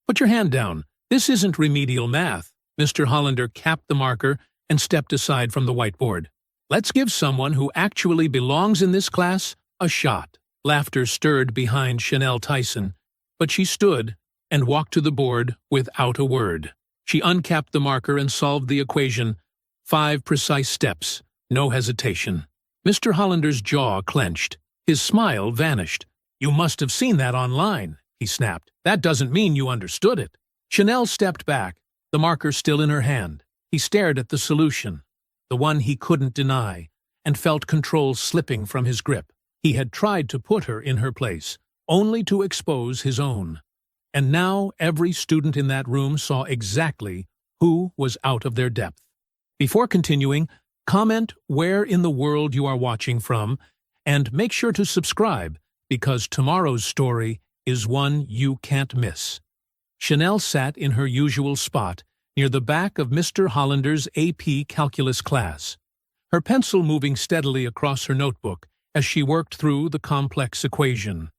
Put your hand down. This isn't remedial math. Mr. Hollander capped the marker and stepped aside from the whiteboard. Let's give someone who actually belongs in this class a shot. Laughter stirred behind Chanel Tyson, but she stood and walked to the board without a word. She uncapped the marker and solved the equation. 5 precise steps, no hesitation. Mr. Hollander's jaw clenched. His smile vanished. You must have seen that online, he snapped. That doesn't mean you understood it. Chanel stepped back, the marker still in her hand. He stared at the solution, the one he couldn't deny, and felt control slipping from his grip. He had tried to put her in her place, only to expose his own. And now every student in that room saw exactly who was out of their depth. Before continuing, comment where in the world you are watching from, and make sure to subscribe, because tomorrow's story is one you can't miss. Chanel sat in her usual spot, near the back of Mr. Hollander's AP Calculus class, her pencil moving steadily across her notebook as she worked through the complex equation.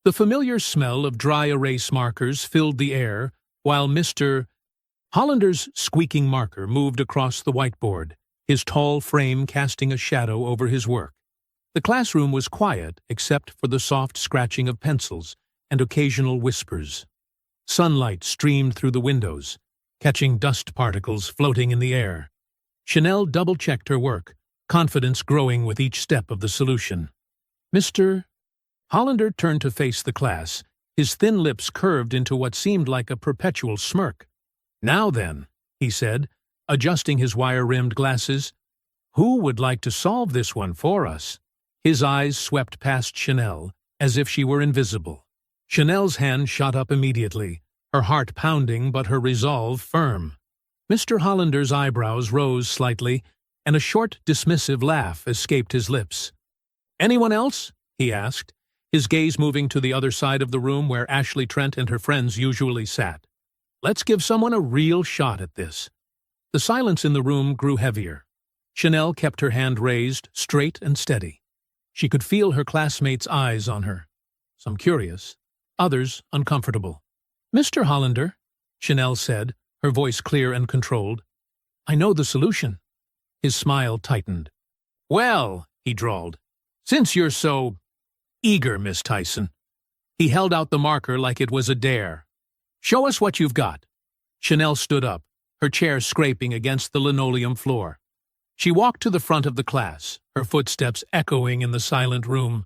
The familiar smell of dry erase markers filled the air, while Mr. Hollander's squeaking marker moved across the whiteboard, his tall frame casting a shadow over his work. The classroom was quiet except for the soft scratching of pencils and occasional whispers. Sunlight streamed through the windows, catching dust particles floating in the air. Chanel double-checked her work, confidence growing with each step of the solution. Mr. Hollander turned to face the class, his thin lips curved into what seemed like a perpetual smirk. Now then, he said, adjusting his wire-rimmed glasses, who would like to solve this one for us? His eyes swept past Chanel, as if she were invisible. Chanel's hand shot up immediately, her heart pounding but her resolve firm. Mr. Hollander's eyebrows rose slightly, and a short, dismissive laugh escaped his lips. Anyone else? He asked, his gaze moving to the other side of the room where Ashley Trent and her friends usually sat. Let's give someone a real shot at this. The silence in the room grew heavier. Chanel kept her hand raised, straight and steady. She could feel her classmates' eyes on her, some curious, others uncomfortable. Mr. Hollander, Chanel said, her voice clear and controlled. I know the solution. His smile tightened. Well, he drawled, since you're so eager, Miss Tyson. He held out the marker like it was a dare. Show us what you've got. Chanel stood up, her chair scraping against the linoleum floor. She walked to the front of the class, her footsteps echoing in the silent room.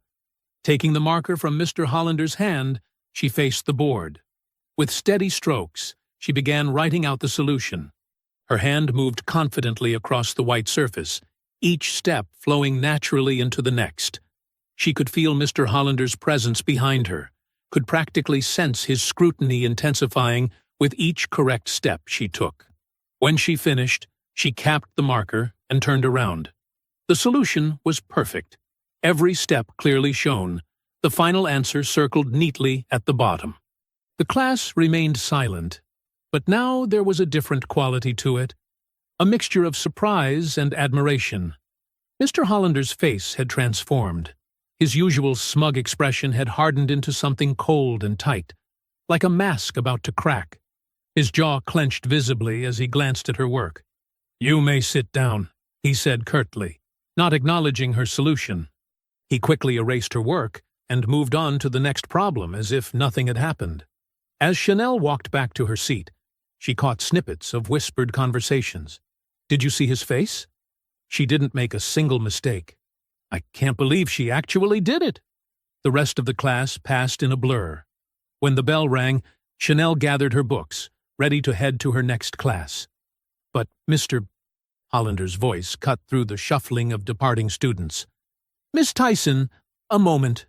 Taking the marker from Mr. Hollander's hand, she faced the board. With steady strokes, she began writing out the solution. Her hand moved confidently across the white surface, each step flowing naturally into the next. She could feel Mr. Hollander's presence behind her, could practically sense his scrutiny intensifying with each correct step she took. When she finished, she capped the marker and turned around. The solution was perfect. Every step clearly shown, the final answer circled neatly at the bottom. The class remained silent, but now there was a different quality to it, a mixture of surprise and admiration. Mr. Hollander's face had transformed. His usual smug expression had hardened into something cold and tight, like a mask about to crack. His jaw clenched visibly as he glanced at her work. You may sit down, he said curtly, not acknowledging her solution. He quickly erased her work and moved on to the next problem as if nothing had happened. As Chanel walked back to her seat, she caught snippets of whispered conversations. Did you see his face? She didn't make a single mistake. I can't believe she actually did it. The rest of the class passed in a blur. When the bell rang, Chanel gathered her books, ready to head to her next class. But Mr. Hollander's voice cut through the shuffling of departing students. Miss Tyson, a moment.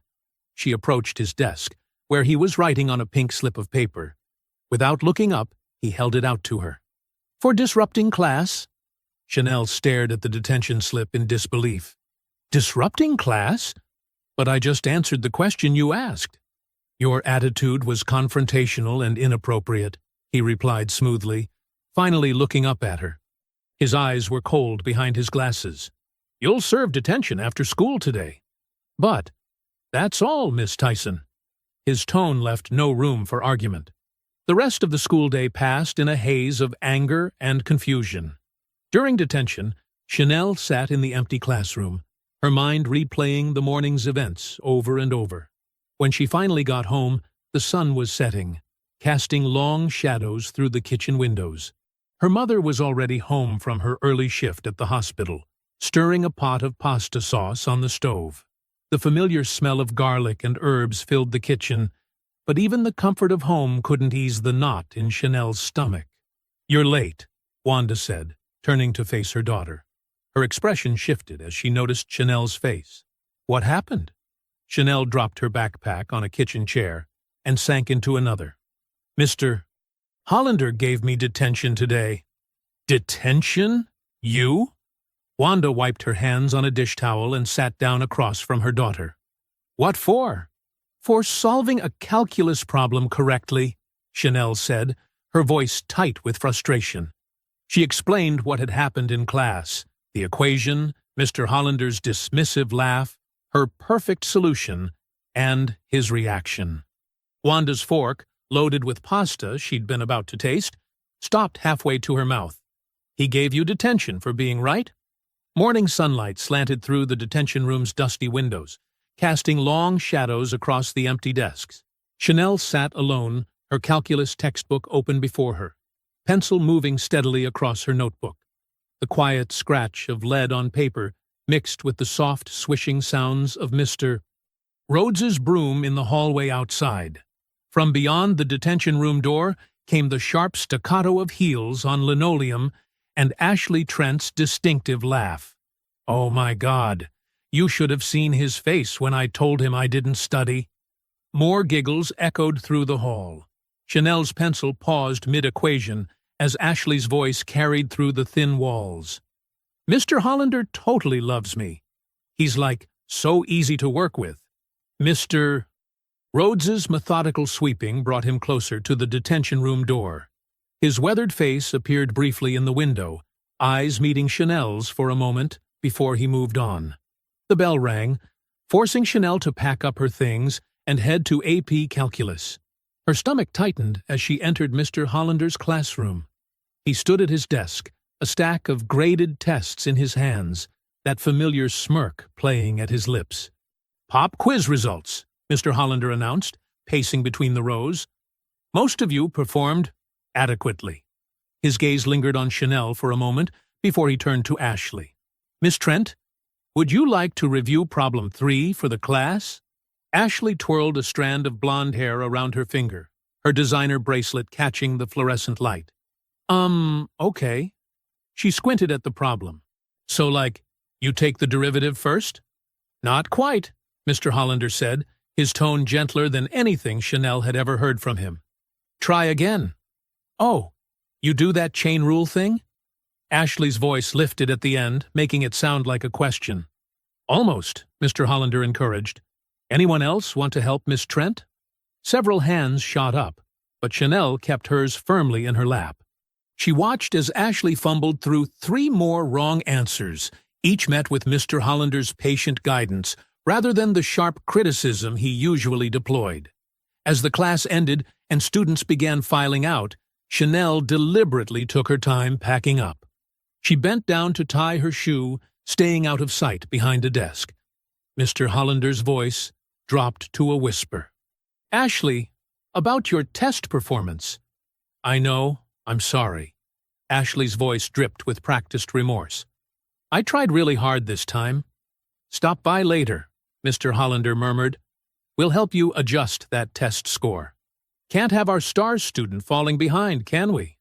She approached his desk, where he was writing on a pink slip of paper. Without looking up, he held it out to her. For disrupting class? Chanel stared at the detention slip in disbelief. Disrupting class? But I just answered the question you asked. Your attitude was confrontational and inappropriate, he replied smoothly, finally looking up at her. His eyes were cold behind his glasses. You'll serve detention after school today. But that's all, Miss Tyson. His tone left no room for argument. The rest of the school day passed in a haze of anger and confusion. During detention, Chanel sat in the empty classroom, her mind replaying the morning's events over and over. When she finally got home, the sun was setting, casting long shadows through the kitchen windows. Her mother was already home from her early shift at the hospital, stirring a pot of pasta sauce on the stove. The familiar smell of garlic and herbs filled the kitchen, but even the comfort of home couldn't ease the knot in Chanel's stomach. "You're late," Wanda said, turning to face her daughter. Her expression shifted as she noticed Chanel's face. "What happened?" Chanel dropped her backpack on a kitchen chair and sank into another. "Mr. Hollander gave me detention today." "Detention? You?" Wanda wiped her hands on a dish towel and sat down across from her daughter. "What for?" "For solving a calculus problem correctly," Chanel said, her voice tight with frustration. She explained what had happened in class, the equation, Mr. Hollander's dismissive laugh, her perfect solution, and his reaction. Wanda's fork, loaded with pasta she'd been about to taste, stopped halfway to her mouth. "He gave you detention for being right?" Morning sunlight slanted through the detention room's dusty windows, casting long shadows across the empty desks. Chanel sat alone, her calculus textbook open before her, pencil moving steadily across her notebook. The quiet scratch of lead on paper mixed with the soft swishing sounds of Mr. Rhodes's broom in the hallway outside. From beyond the detention room door came the sharp staccato of heels on linoleum and Ashley Trent's distinctive laugh. "Oh my God, you should have seen his face when I told him I didn't study." More giggles echoed through the hall. Chanel's pencil paused mid-equation as Ashley's voice carried through the thin walls. "Mr. Hollander totally loves me. He's like so easy to work with." Mr. Rhodes's methodical sweeping brought him closer to the detention room door. His weathered face appeared briefly in the window, eyes meeting Chanel's for a moment before he moved on. The bell rang, forcing Chanel to pack up her things and head to AP Calculus. Her stomach tightened as she entered Mr. Hollander's classroom. He stood at his desk, a stack of graded tests in his hands, that familiar smirk playing at his lips. "Pop quiz results," Mr. Hollander announced, pacing between the rows. "Most of you performed adequately." His gaze lingered on Chanel for a moment before he turned to Ashley. "Miss Trent, would you like to review problem 3 for the class?" Ashley twirled a strand of blonde hair around her finger, her designer bracelet catching the fluorescent light. Okay." She squinted at the problem. "So, like, you take the derivative first?" "Not quite," Mr. Hollander said, his tone gentler than anything Chanel had ever heard from him. "Try again." "Oh, you do that chain rule thing?" Ashley's voice lifted at the end, making it sound like a question. "Almost," Mr. Hollander encouraged. "Anyone else want to help Miss Trent?" Several hands shot up, but Chanel kept hers firmly in her lap. She watched as Ashley fumbled through 3 more wrong answers, each met with Mr. Hollander's patient guidance, rather than the sharp criticism he usually deployed. As the class ended and students began filing out, Chanel deliberately took her time packing up. She bent down to tie her shoe, staying out of sight behind a desk. Mr. Hollander's voice dropped to a whisper. "Ashley, about your test performance." "I know, I'm sorry." Ashley's voice dripped with practiced remorse. "I tried really hard this time." "Stop by later," Mr. Hollander murmured. "We'll help you adjust that test score. Can't have our STARS student falling behind, can we?"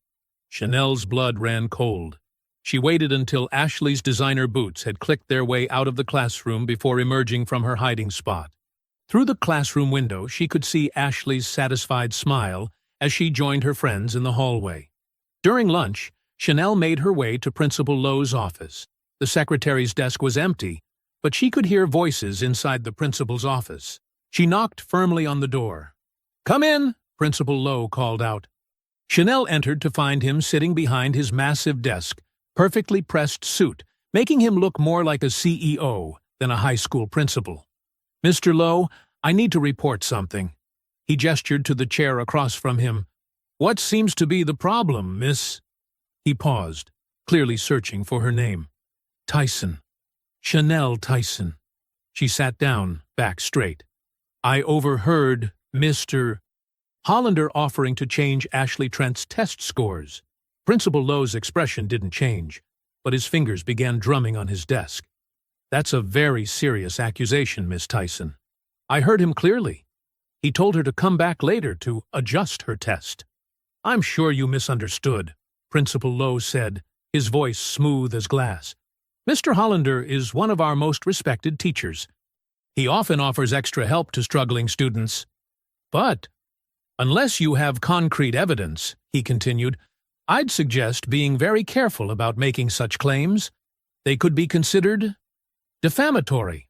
Chanel's blood ran cold. She waited until Ashley's designer boots had clicked their way out of the classroom before emerging from her hiding spot. Through the classroom window, she could see Ashley's satisfied smile as she joined her friends in the hallway. During lunch, Chanel made her way to Principal Lowe's office. The secretary's desk was empty, but she could hear voices inside the principal's office. She knocked firmly on the door. "Come in," Principal Lowe called out. Chanel entered to find him sitting behind his massive desk, perfectly pressed suit, making him look more like a CEO than a high school principal. "Mr. Lowe, I need to report something." He gestured to the chair across from him. What seems to be the problem, miss? He paused, clearly searching for her name. Tyson. Chanel Tyson. She sat down, back straight. I overheard Mr. Hollander offering to change Ashley Trent's test scores. Principal Lowe's expression didn't change, but his fingers began drumming on his desk. That's a very serious accusation, Miss Tyson. I heard him clearly. He told her to come back later to adjust her test. I'm sure you misunderstood, Principal Lowe said, his voice smooth as glass. Mr. Hollander is one of our most respected teachers. He often offers extra help to struggling students. But, unless you have concrete evidence, he continued, I'd suggest being very careful about making such claims. They could be considered defamatory.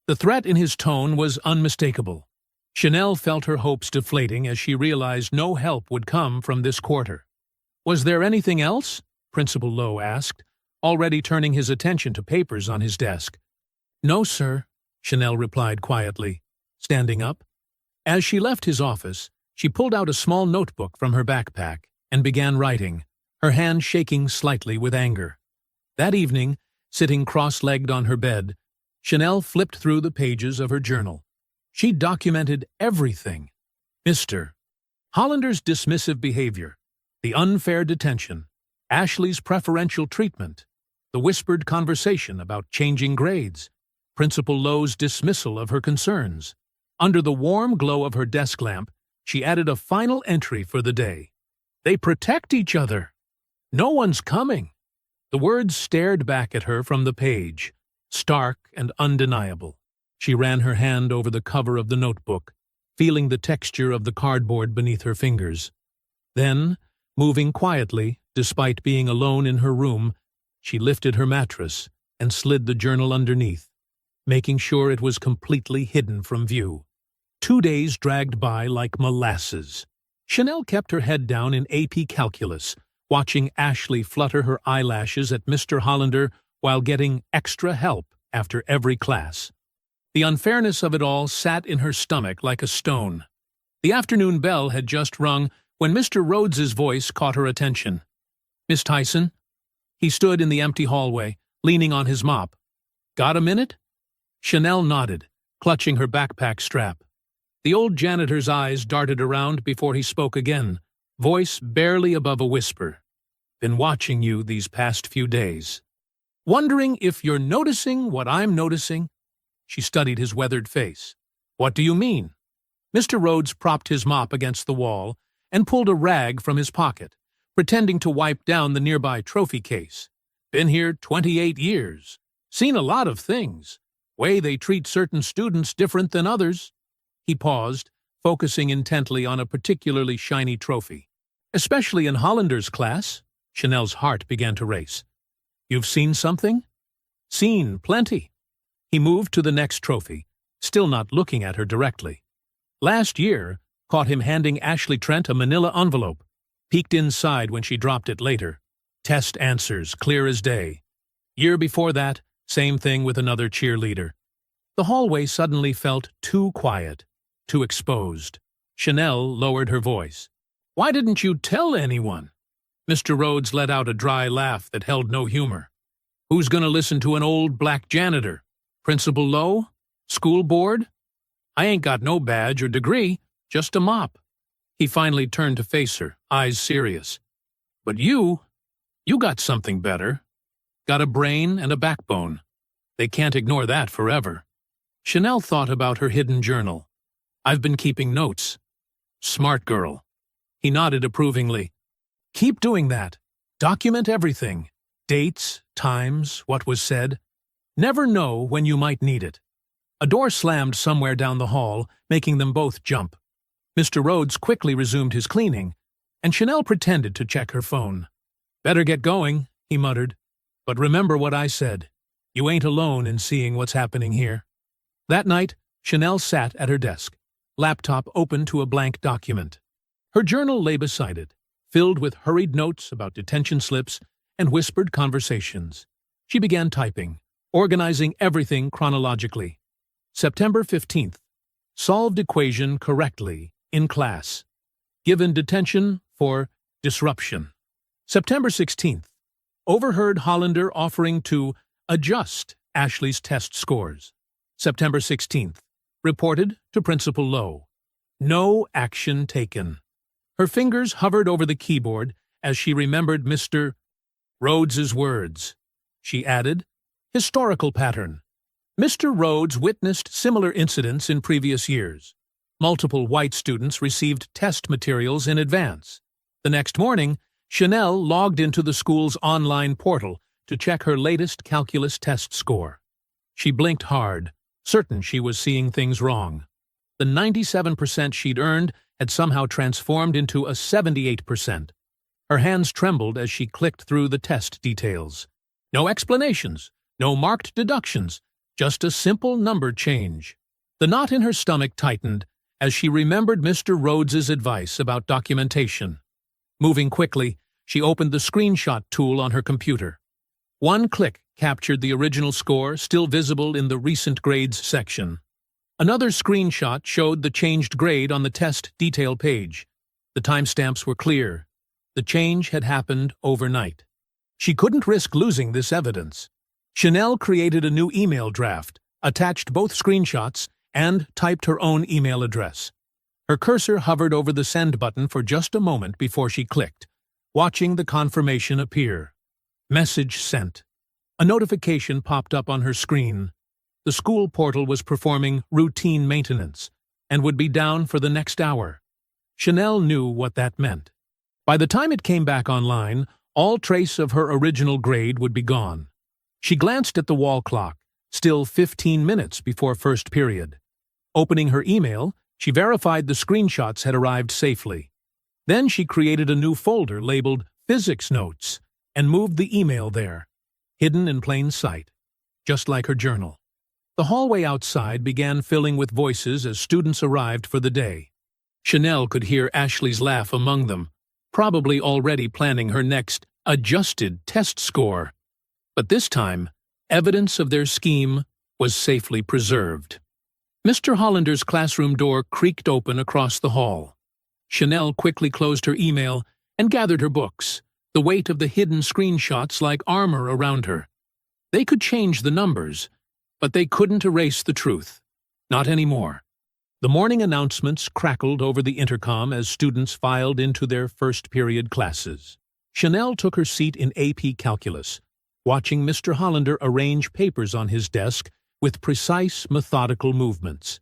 The threat in his tone was unmistakable. Chanel felt her hopes deflating as she realized no help would come from this quarter. Was there anything else? Principal Lowe asked, already turning his attention to papers on his desk. No, sir, Chanel replied quietly, standing up. As she left his office, she pulled out a small notebook from her backpack and began writing, her hand shaking slightly with anger. That evening, sitting cross-legged on her bed, Chanel flipped through the pages of her journal. She documented everything. Mr. Hollander's dismissive behavior, the unfair detention, Ashley's preferential treatment, the whispered conversation about changing grades, Principal Lowe's dismissal of her concerns. Under the warm glow of her desk lamp, she added a final entry for the day. They protect each other. No one's coming. The words stared back at her from the page, stark and undeniable. She ran her hand over the cover of the notebook, feeling the texture of the cardboard beneath her fingers. Then, moving quietly, despite being alone in her room, she lifted her mattress and slid the journal underneath, making sure it was completely hidden from view. 2 days dragged by like molasses. Chanel kept her head down in AP Calculus, watching Ashley flutter her eyelashes at Mr. Hollander while getting extra help after every class. The unfairness of it all sat in her stomach like a stone. The afternoon bell had just rung when Mr. Rhodes's voice caught her attention. Miss Tyson? He stood in the empty hallway, leaning on his mop. Got a minute? Chanel nodded, clutching her backpack strap. The old janitor's eyes darted around before he spoke again, voice barely above a whisper. Been watching you these past few days. Wondering if you're noticing what I'm noticing? She studied his weathered face. What do you mean? Mr. Rhodes propped his mop against the wall and pulled a rag from his pocket, pretending to wipe down the nearby trophy case. Been here 28 years. Seen a lot of things. Way they treat certain students different than others. He paused, focusing intently on a particularly shiny trophy. Especially in Hollander's class. Chanel's heart began to race. You've seen something? Seen plenty. He moved to the next trophy, still not looking at her directly. Last year, caught him handing Ashley Trent a manila envelope, peeked inside when she dropped it later. Test answers, clear as day. Year before that, same thing with another cheerleader. The hallway suddenly felt too quiet, too exposed. Chanel lowered her voice. Why didn't you tell anyone? Mr. Rhodes let out a dry laugh that held no humor. Who's going to listen to an old black janitor? Principal Lowe? School board? I ain't got no badge or degree, just a mop. He finally turned to face her, eyes serious. But you got something better. Got a brain and a backbone. They can't ignore that forever. Chanel thought about her hidden journal. I've been keeping notes. Smart girl. He nodded approvingly. Keep doing that. Document everything. Dates, times, what was said. Never know when you might need it. A door slammed somewhere down the hall, making them both jump. Mr. Rhodes quickly resumed his cleaning, and Chanel pretended to check her phone. Better get going, he muttered. But remember what I said. You ain't alone in seeing what's happening here. That night, Chanel sat at her desk, laptop open to a blank document. Her journal lay beside it, filled with hurried notes about detention slips and whispered conversations. She began typing, organizing everything chronologically. September 15th. Solved equation correctly in class. Given detention for disruption. September 16th. Overheard Hollander offering to adjust Ashley's test scores. September 16th. Reported to Principal Lowe. No action taken. Her fingers hovered over the keyboard as she remembered Mr. Rhodes's words. She added, historical pattern. Mr. Rhodes witnessed similar incidents in previous years. Multiple white students received test materials in advance. The next morning, Chanel logged into the school's online portal to check her latest calculus test score. She blinked hard, certain she was seeing things wrong. The 97% she'd earned had somehow transformed into a 78%. Her hands trembled as she clicked through the test details. No explanations, no marked deductions, just a simple number change. The knot in her stomach tightened as she remembered Mr. Rhodes's advice about documentation. Moving quickly, she opened the screenshot tool on her computer. One click captured the original score, still visible in the recent grades section. Another screenshot showed the changed grade on the test detail page. The timestamps were clear. The change had happened overnight. She couldn't risk losing this evidence. Chanel created a new email draft, attached both screenshots, and typed her own email address. Her cursor hovered over the send button for just a moment before she clicked, watching the confirmation appear. Message sent. A notification popped up on her screen. The school portal was performing routine maintenance and would be down for the next hour. Chanel knew what that meant. By the time it came back online, all trace of her original grade would be gone. She glanced at the wall clock, still 15 minutes before first period. Opening her email, she verified the screenshots had arrived safely. Then she created a new folder labeled Physics Notes and moved the email there, hidden in plain sight, just like her journal. The hallway outside began filling with voices as students arrived for the day. Chanel could hear Ashley's laugh among them, probably already planning her next adjusted test score. But this time, evidence of their scheme was safely preserved. Mr. Hollander's classroom door creaked open across the hall. Chanel quickly closed her email and gathered her books, the weight of the hidden screenshots like armor around her. They could change the numbers, but they couldn't erase the truth. Not anymore. The morning announcements crackled over the intercom as students filed into their first period classes. Chanel took her seat in AP Calculus, watching Mr. Hollander arrange papers on his desk with precise, methodical movements.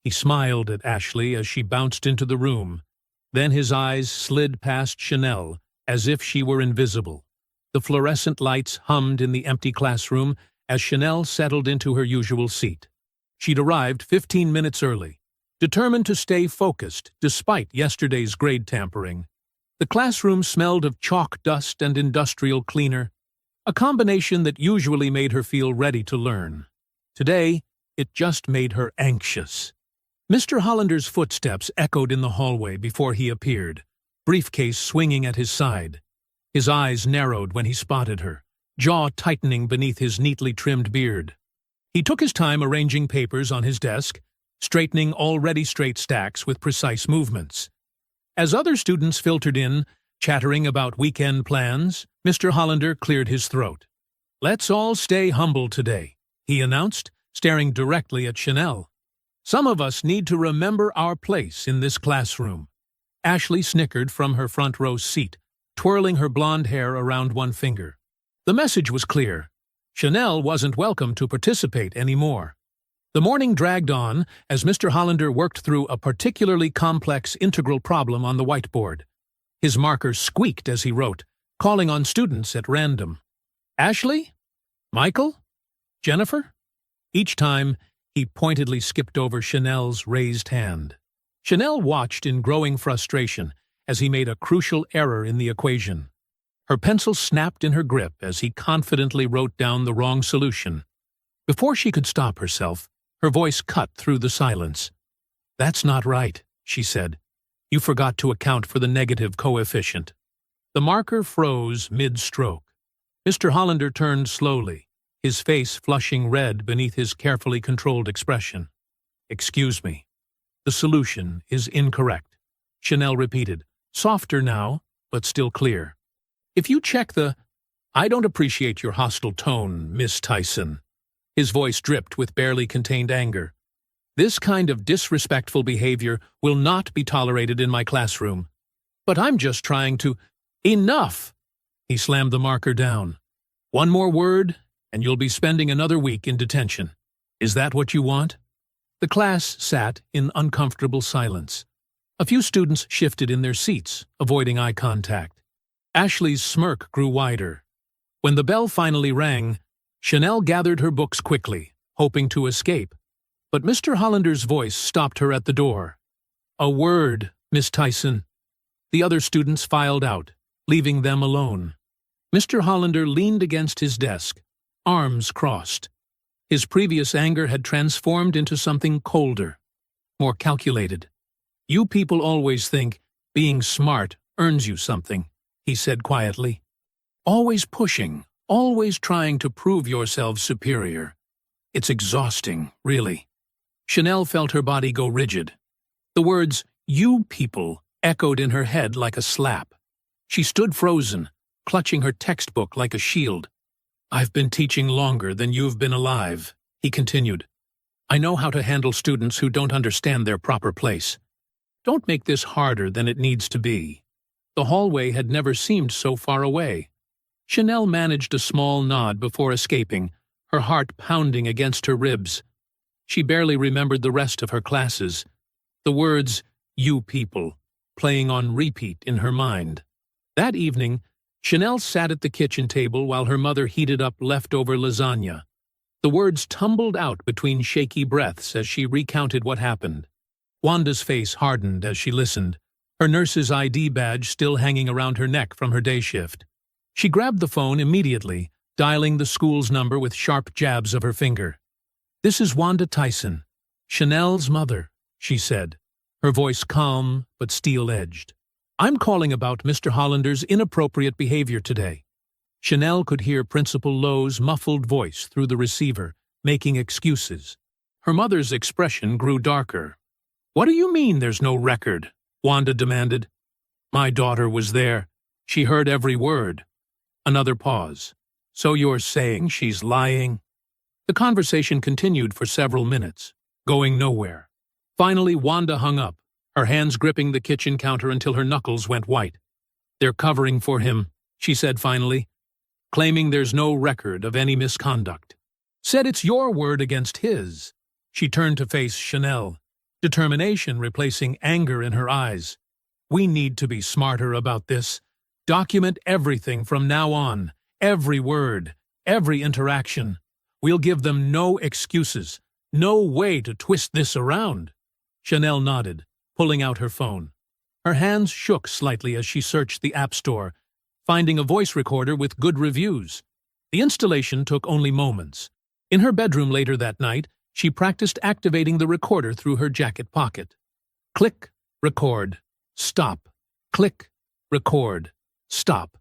He smiled at Ashley as she bounced into the room. Then his eyes slid past Chanel, as if she were invisible. The fluorescent lights hummed in the empty classroom as Chanel settled into her usual seat. She'd arrived 15 minutes early, determined to stay focused despite yesterday's grade tampering. The classroom smelled of chalk dust and industrial cleaner, a combination that usually made her feel ready to learn. Today, it just made her anxious. Mr. Hollander's footsteps echoed in the hallway before he appeared, briefcase swinging at his side. His eyes narrowed when he spotted her, jaw tightening beneath his neatly trimmed beard. He took his time arranging papers on his desk, straightening already straight stacks with precise movements. As other students filtered in, chattering about weekend plans, Mr. Hollander cleared his throat. "Let's all stay humble today," he announced, staring directly at Chanel. "Some of us need to remember our place in this classroom." Ashley snickered from her front row seat, twirling her blonde hair around one finger. The message was clear. Chanel wasn't welcome to participate anymore. The morning dragged on as Mr. Hollander worked through a particularly complex integral problem on the whiteboard. His marker squeaked as he wrote, calling on students at random. "Ashley? Michael? Jennifer?" Each time, he pointedly skipped over Chanel's raised hand. Chanel watched in growing frustration as he made a crucial error in the equation. Her pencil snapped in her grip as he confidently wrote down the wrong solution. Before she could stop herself, her voice cut through the silence. "That's not right," she said. "You forgot to account for the negative coefficient." The marker froze mid-stroke. Mr. Hollander turned slowly, his face flushing red beneath his carefully controlled expression. "Excuse me. The solution is incorrect," Chanel repeated, softer now, but still clear. If you check I don't appreciate your hostile tone, Miss Tyson. His voice dripped with barely contained anger. This kind of disrespectful behavior will not be tolerated in my classroom. But I'm just trying to— Enough! He slammed the marker down. One more word, and you'll be spending another week in detention. Is that what you want? The class sat in uncomfortable silence. A few students shifted in their seats, avoiding eye contact. Ashley's smirk grew wider. When the bell finally rang, Chanel gathered her books quickly, hoping to escape. But Mr. Hollander's voice stopped her at the door. A word, Miss Tyson. The other students filed out, leaving them alone. Mr. Hollander leaned against his desk, arms crossed. His previous anger had transformed into something colder, more calculated. You people always think being smart earns you something, he said quietly. Always pushing, always trying to prove yourselves superior. It's exhausting, really. Chanel felt her body go rigid. The words, you people, echoed in her head like a slap. She stood frozen, clutching her textbook like a shield. I've been teaching longer than you've been alive, he continued. I know how to handle students who don't understand their proper place. Don't make this harder than it needs to be. The hallway had never seemed so far away. Chanel managed a small nod before escaping, her heart pounding against her ribs. She barely remembered the rest of her classes, the words, you people, playing on repeat in her mind. That evening, Chanel sat at the kitchen table while her mother heated up leftover lasagna. The words tumbled out between shaky breaths as she recounted what happened. Wanda's face hardened as she listened, her nurse's ID badge still hanging around her neck from her day shift. She grabbed the phone immediately, dialing the school's number with sharp jabs of her finger. This is Wanda Tyson, Chanel's mother, she said, her voice calm but steel-edged. I'm calling about Mr. Hollander's inappropriate behavior today. Chanel could hear Principal Lowe's muffled voice through the receiver, making excuses. Her mother's expression grew darker. What do you mean there's no record? Wanda demanded. My daughter was there. She heard every word. Another pause. So you're saying she's lying? The conversation continued for several minutes, going nowhere. Finally, Wanda hung up, her hands gripping the kitchen counter until her knuckles went white. They're covering for him, she said finally, claiming there's no record of any misconduct. Said it's your word against his. She turned to face Chanel, determination replacing anger in her eyes. We need to be smarter about this. Document everything from now on, every word, every interaction. We'll give them no excuses, no way to twist this around. Chanel nodded, pulling out her phone. Her hands shook slightly as she searched the App Store, finding a voice recorder with good reviews. The installation took only moments. In her bedroom later that night, she practiced activating the recorder through her jacket pocket. Click, record, stop. Click, record, stop.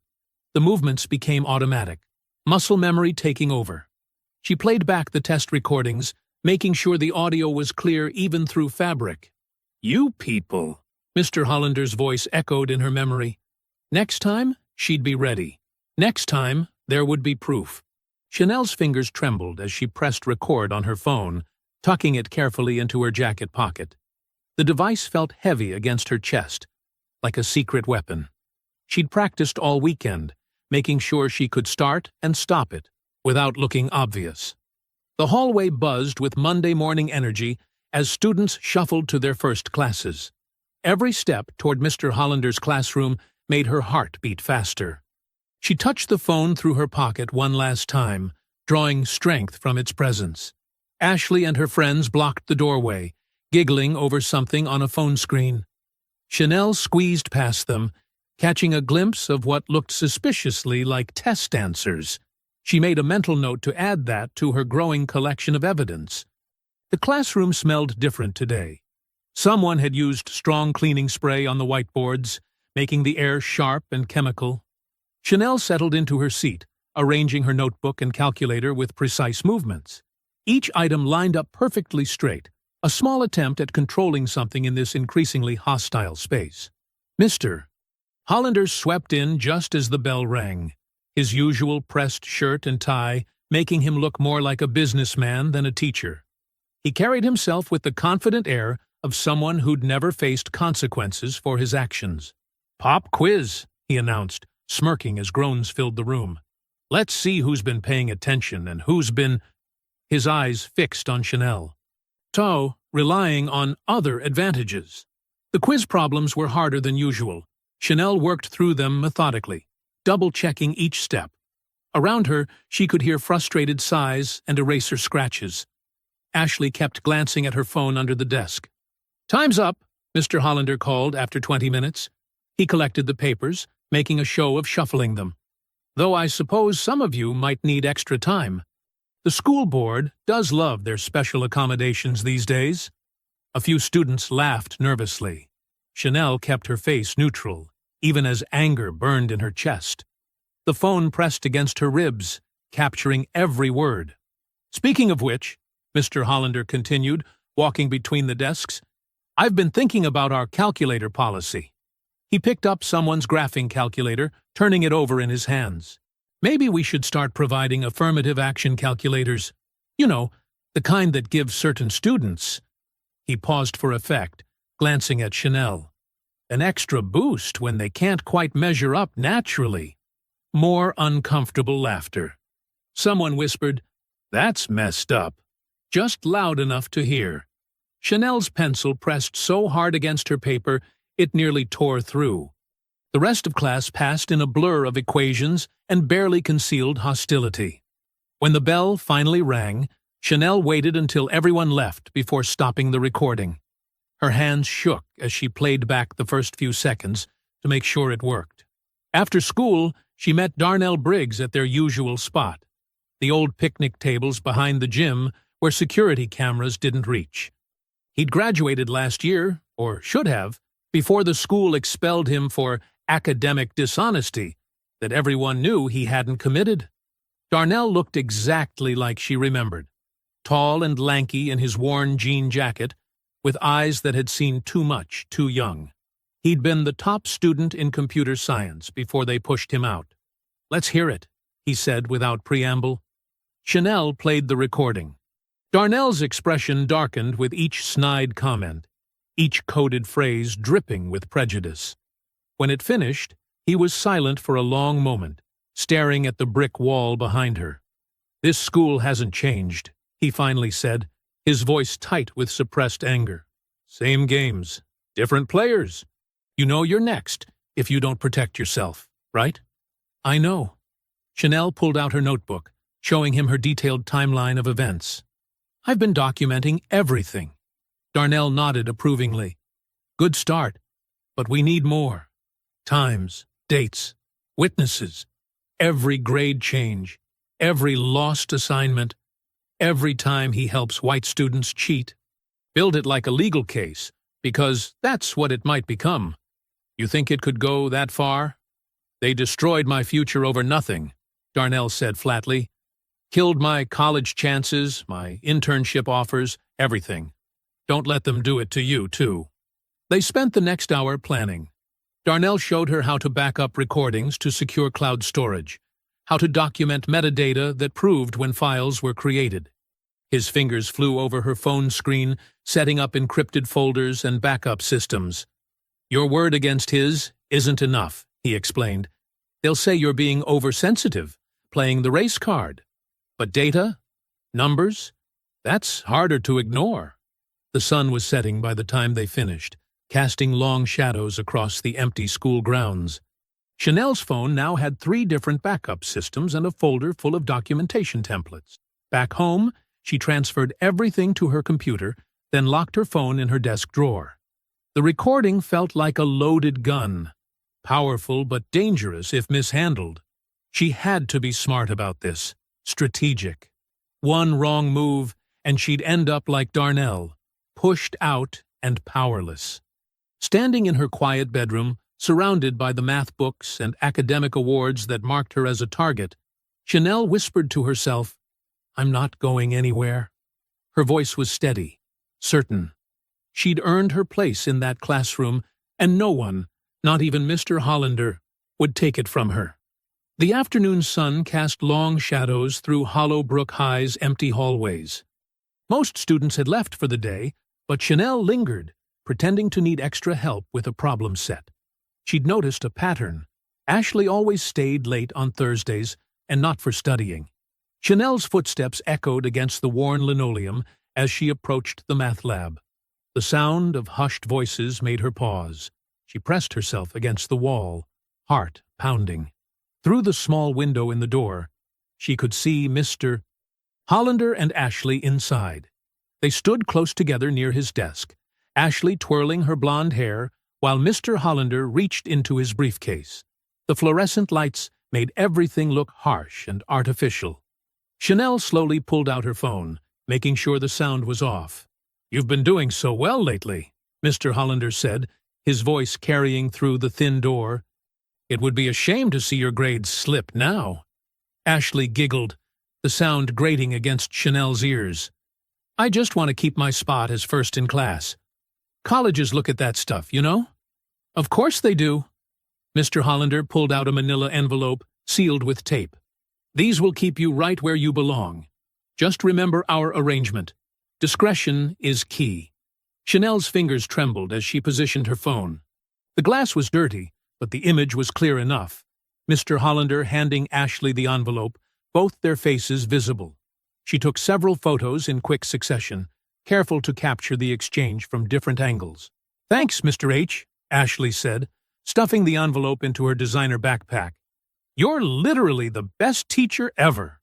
The movements became automatic, muscle memory taking over. She played back the test recordings, making sure the audio was clear even through fabric. You people, Mr. Hollander's voice echoed in her memory. Next time, she'd be ready. Next time, there would be proof. Chanel's fingers trembled as she pressed record on her phone, tucking it carefully into her jacket pocket. The device felt heavy against her chest, like a secret weapon. She'd practiced all weekend, making sure she could start and stop it without looking obvious. The hallway buzzed with Monday morning energy as students shuffled to their first classes. Every step toward Mr. Hollander's classroom made her heart beat faster. She touched the phone through her pocket one last time, drawing strength from its presence. Ashley and her friends blocked the doorway, giggling over something on a phone screen. Chanel squeezed past them, catching a glimpse of what looked suspiciously like test answers. She made a mental note to add that to her growing collection of evidence. The classroom smelled different today. Someone had used strong cleaning spray on the whiteboards, making the air sharp and chemical. Chanel settled into her seat, arranging her notebook and calculator with precise movements. Each item lined up perfectly straight, a small attempt at controlling something in this increasingly hostile space. Mr. Hollander swept in just as the bell rang, his usual pressed shirt and tie making him look more like a businessman than a teacher. He carried himself with the confident air of someone who'd never faced consequences for his actions. "Pop quiz," he announced, smirking as groans filled the room. "Let's see who's been paying attention and who's been—" His eyes fixed on Chanel. Relying on other advantages. The quiz problems were harder than usual. Chanel worked through them methodically, double-checking each step. Around her, she could hear frustrated sighs and eraser scratches. Ashley kept glancing at her phone under the desk. "Time's up," Mr. Hollander called after 20 minutes. He collected the papers, making a show of shuffling them. "Though I suppose some of you might need extra time. The school board does love their special accommodations these days." A few students laughed nervously. Chanel kept her face neutral, even as anger burned in her chest. The phone pressed against her ribs, capturing every word. "Speaking of which," Mr. Hollander continued, walking between the desks, "I've been thinking about our calculator policy." He picked up someone's graphing calculator, turning it over in his hands. "Maybe we should start providing affirmative action calculators. You know, the kind that give certain students—" He paused for effect, glancing at Chanel. "An extra boost when they can't quite measure up naturally." More uncomfortable laughter. Someone whispered, "That's messed up," just loud enough to hear. Chanel's pencil pressed so hard against her paper it nearly tore through. The rest of class passed in a blur of equations and barely concealed hostility. When the bell finally rang, Chanel waited until everyone left before stopping the recording. Her hands shook as she played back the first few seconds to make sure it worked. After school, she met Darnell Briggs at their usual spot, the old picnic tables behind the gym where security cameras didn't reach. He'd graduated last year, or should have, before the school expelled him for academic dishonesty that everyone knew he hadn't committed. Darnell looked exactly like she remembered, tall and lanky in his worn jean jacket, with eyes that had seen too much too young. He'd been the top student in computer science before they pushed him out. "Let's hear it," he said without preamble. Chanel played the recording. Darnell's expression darkened with each snide comment, each coded phrase dripping with prejudice. When it finished, he was silent for a long moment, staring at the brick wall behind her. "This school hasn't changed," he finally said, his voice tight with suppressed anger. "Same games, different players. You know you're next if you don't protect yourself, right?" "I know." Chanel pulled out her notebook, showing him her detailed timeline of events. "I've been documenting everything." Darnell nodded approvingly. "Good start, but we need more. Times, dates, witnesses, every grade change, every lost assignment, every time he helps white students cheat. Build it like a legal case, because that's what it might become. You think it could go that far?" "They destroyed my future over nothing," Darnell said flatly. "Killed my college chances, my internship offers, everything. Don't let them do it to you, too." They spent the next hour planning. Darnell showed her how to back up recordings to secure cloud storage, how to document metadata that proved when files were created. His fingers flew over her phone screen, setting up encrypted folders and backup systems. "Your word against his isn't enough," he explained. "They'll say you're being oversensitive, playing the race card. But data? Numbers? That's harder to ignore." The sun was setting by the time they finished, casting long shadows across the empty school grounds. Chanel's phone now had 3 different backup systems and a folder full of documentation templates. Back home, she transferred everything to her computer, then locked her phone in her desk drawer. The recording felt like a loaded gun, powerful but dangerous if mishandled. She had to be smart about this, strategic. One wrong move, and she'd end up like Darnell, pushed out and powerless. Standing in her quiet bedroom, surrounded by the math books and academic awards that marked her as a target, Chanel whispered to herself, "I'm not going anywhere." Her voice was steady, certain. She'd earned her place in that classroom, and no one, Not even Mr. Hollander would take it from her. The afternoon sun cast long shadows through Hollow Brook High's empty hallways. Most students had left for the day, but Chanel lingered, pretending to need extra help with a problem set. She'd noticed a pattern. Ashley always stayed late on Thursdays, and not for studying. Chanel's footsteps echoed against the worn linoleum as she approached the math lab. The sound of hushed voices made her pause. She pressed herself against the wall, heart pounding. Through the small window in the door, she could see Mr. Hollander and Ashley inside. They stood close together near his desk, Ashley twirling her blonde hair while Mr. Hollander reached into his briefcase. The fluorescent lights made everything look harsh and artificial. Chanel slowly pulled out her phone, making sure the sound was off. "You've been doing so well lately," Mr. Hollander said, his voice carrying through the thin door. "It would be a shame to see your grades slip now." Ashley giggled, the sound grating against Chanel's ears. "I just want to keep my spot as first in class. Colleges look at that stuff, you know?" "Of course they do." Mr. Hollander pulled out a manila envelope sealed with tape. "These will keep you right where you belong. Just remember our arrangement. Discretion is key." Chanel's fingers trembled as she positioned her phone. The glass was dirty, but the image was clear enough. Mr. Hollander handing Ashley the envelope, both their faces visible. She took several photos in quick succession, careful to capture the exchange from different angles. "Thanks, Mr. H," Ashley said, stuffing the envelope into her designer backpack. "You're literally the best teacher ever."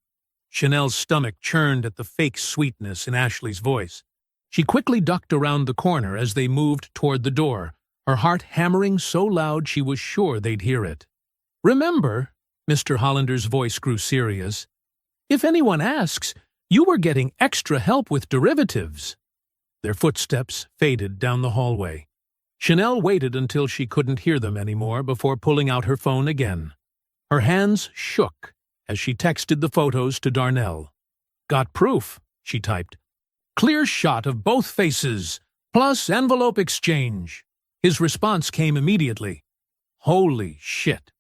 Chanel's stomach churned at the fake sweetness in Ashley's voice. She quickly ducked around the corner as they moved toward the door, her heart hammering so loud she was sure they'd hear it. "Remember," Mr. Hollander's voice grew serious, "if anyone asks, you were getting extra help with derivatives." Their footsteps faded down the hallway. Chanel waited until she couldn't hear them anymore before pulling out her phone again. Her hands shook as she texted the photos to Darnell. "Got proof," she typed. "Clear shot of both faces, plus envelope exchange." His response came immediately. "Holy shit.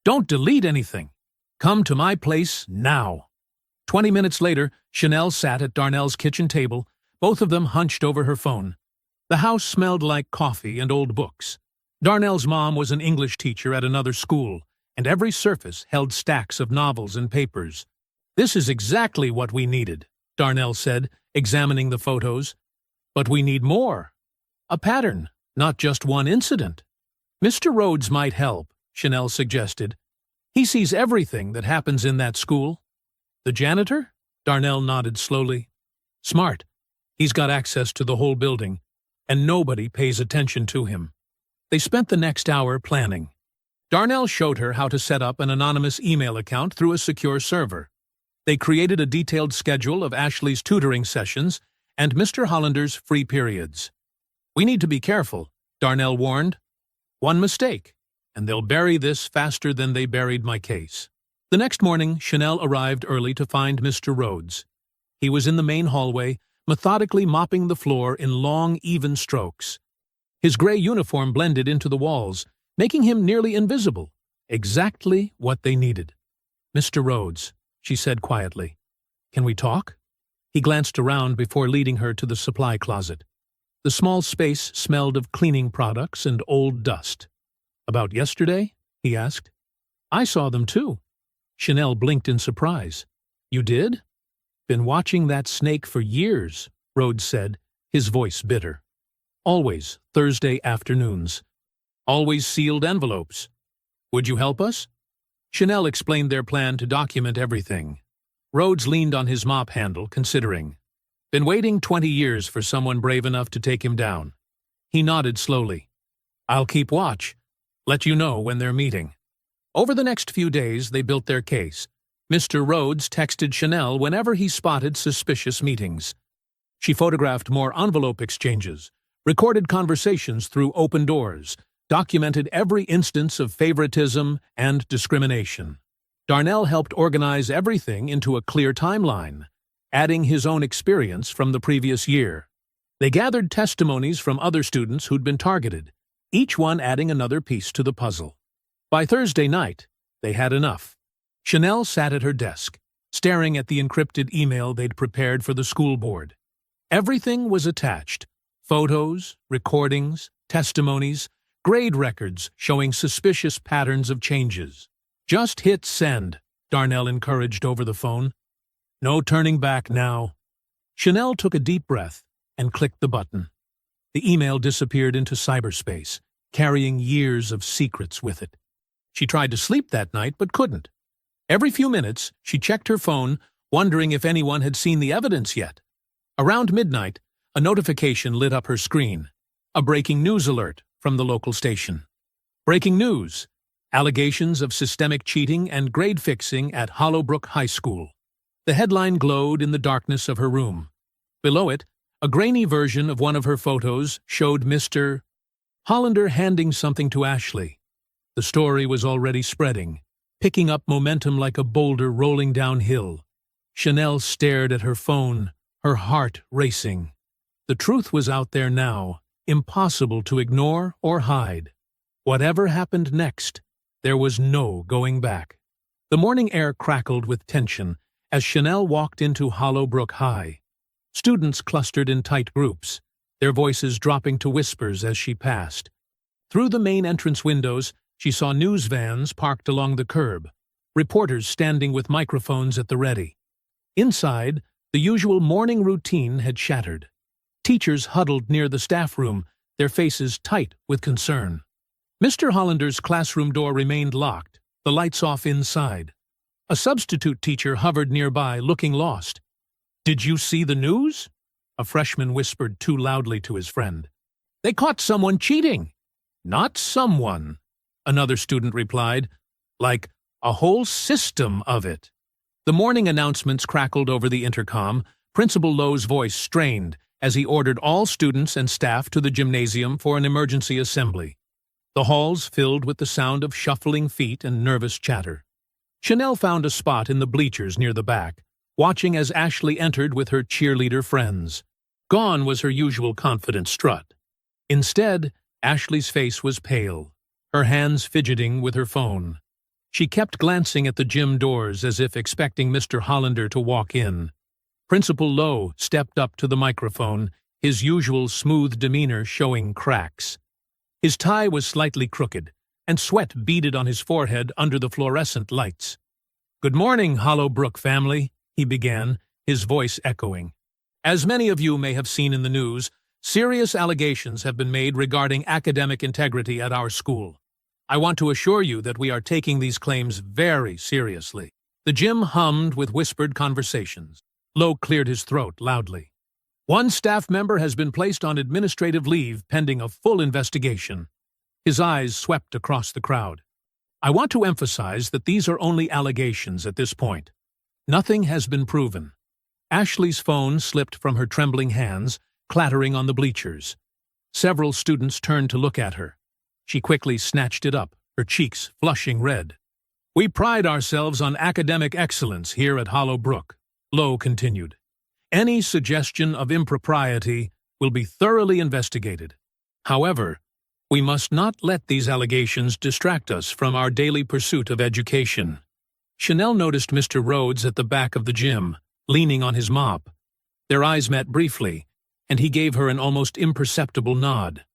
Don't delete anything. Come to my place now." 20 minutes later, Chanel sat at Darnell's kitchen table, both of them hunched over her phone. The house smelled like coffee and old books. Darnell's mom was an English teacher at another school, and every surface held stacks of novels and papers. "This is exactly what we needed," Darnell said, examining the photos. "But we need more. A pattern, not just one incident." "Mr. Rhodes might help," Chanel suggested. "He sees everything that happens in that school." "The janitor?" Darnell nodded slowly. "Smart. He's got access to the whole building, and nobody pays attention to him." They spent the next hour planning. Darnell showed her how to set up an anonymous email account through a secure server. They created a detailed schedule of Ashley's tutoring sessions and Mr. Hollander's free periods. "We need to be careful," Darnell warned. "One mistake, and they'll bury this faster than they buried my case." The next morning, Chanel arrived early to find Mr. Rhodes. He was in the main hallway, methodically mopping the floor in long, even strokes. His gray uniform blended into the walls, making him nearly invisible, exactly what they needed. "Mr. Rhodes," she said quietly, "can we talk?" He glanced around before leading her to the supply closet. The small space smelled of cleaning products and old dust. "About yesterday?" he asked. "I saw them too." Chanel blinked in surprise. "You did?" "Been watching that snake for years," Rhodes said, his voice bitter. "Always Thursday afternoons. Always sealed envelopes. Would you help us?" Chanel explained their plan to document everything. Rhodes leaned on his mop handle, considering. "Been waiting 20 years for someone brave enough to take him down." He nodded slowly. "I'll keep watch. Let you know when they're meeting." Over the next few days, they built their case. Mr. Rhodes texted Chanel whenever he spotted suspicious meetings. She photographed more envelope exchanges, recorded conversations through open doors, documented every instance of favoritism and discrimination. Darnell helped organize everything into a clear timeline, adding his own experience from the previous year. They gathered testimonies from other students who'd been targeted, each one adding another piece to the puzzle. By Thursday night, they had enough. Chanel sat at her desk, staring at the encrypted email they'd prepared for the school board. Everything was attached: photos, recordings, testimonies, grade records showing suspicious patterns of changes. "Just hit send," Darnell encouraged over the phone. "No turning back now." Chanel took a deep breath and clicked the button. The email disappeared into cyberspace, carrying years of secrets with it. She tried to sleep that night but couldn't. Every few minutes, she checked her phone, wondering if anyone had seen the evidence yet. Around midnight, a notification lit up her screen. A breaking news alert from the local station. Breaking news: allegations of systemic cheating and grade fixing at Hollowbrook High School. The headline glowed in the darkness of her room. Below it, a grainy version of one of her photos showed Mr. Hollander handing something to Ashley. The story was already spreading, picking up momentum like a boulder rolling downhill. Chanel stared at her phone, her heart racing. The truth was out there now, impossible to ignore or hide. Whatever happened next, there was no going back. The morning air crackled with tension as Chanel walked into Hollowbrook High. Students clustered in tight groups, their voices dropping to whispers as she passed. Through the main entrance windows, she saw news vans parked along the curb, reporters standing with microphones at the ready. Inside, the usual morning routine had shattered. Teachers huddled near the staff room, their faces tight with concern. Mr. Hollander's classroom door remained locked, the lights off inside. A substitute teacher hovered nearby, looking lost. "Did you see the news?" A freshman whispered too loudly to his friend. "They caught someone cheating." "Not someone," another student replied. "Like a whole system of it." The morning announcements crackled over the intercom. Principal Lowe's voice strained as he ordered all students and staff to the gymnasium for an emergency assembly. The halls filled with the sound of shuffling feet and nervous chatter. Chanel found a spot in the bleachers near the back, watching as Ashley entered with her cheerleader friends. Gone was her usual confident strut. Instead, Ashley's face was pale, her hands fidgeting with her phone. She kept glancing at the gym doors as if expecting Mr. Hollander to walk in. Principal Lowe stepped up to the microphone, his usual smooth demeanor showing cracks. His tie was slightly crooked, and sweat beaded on his forehead under the fluorescent lights. "Good morning, Hollowbrook family," he began, his voice echoing. "As many of you may have seen in the news, serious allegations have been made regarding academic integrity at our school. I want to assure you that we are taking these claims very seriously." The gym hummed with whispered conversations. Lowe cleared his throat loudly. "One staff member has been placed on administrative leave pending a full investigation." His eyes swept across the crowd. "I want to emphasize that these are only allegations at this point. Nothing has been proven." Ashley's phone slipped from her trembling hands, clattering on the bleachers. Several students turned to look at her. She quickly snatched it up, her cheeks flushing red. "We pride ourselves on academic excellence here at Hollowbrook," Lowe continued. "Any suggestion of impropriety will be thoroughly investigated. However, we must not let these allegations distract us from our daily pursuit of education." Chanel noticed Mr. Rhodes at the back of the gym, leaning on his mop. Their eyes met briefly, and he gave her an almost imperceptible nod.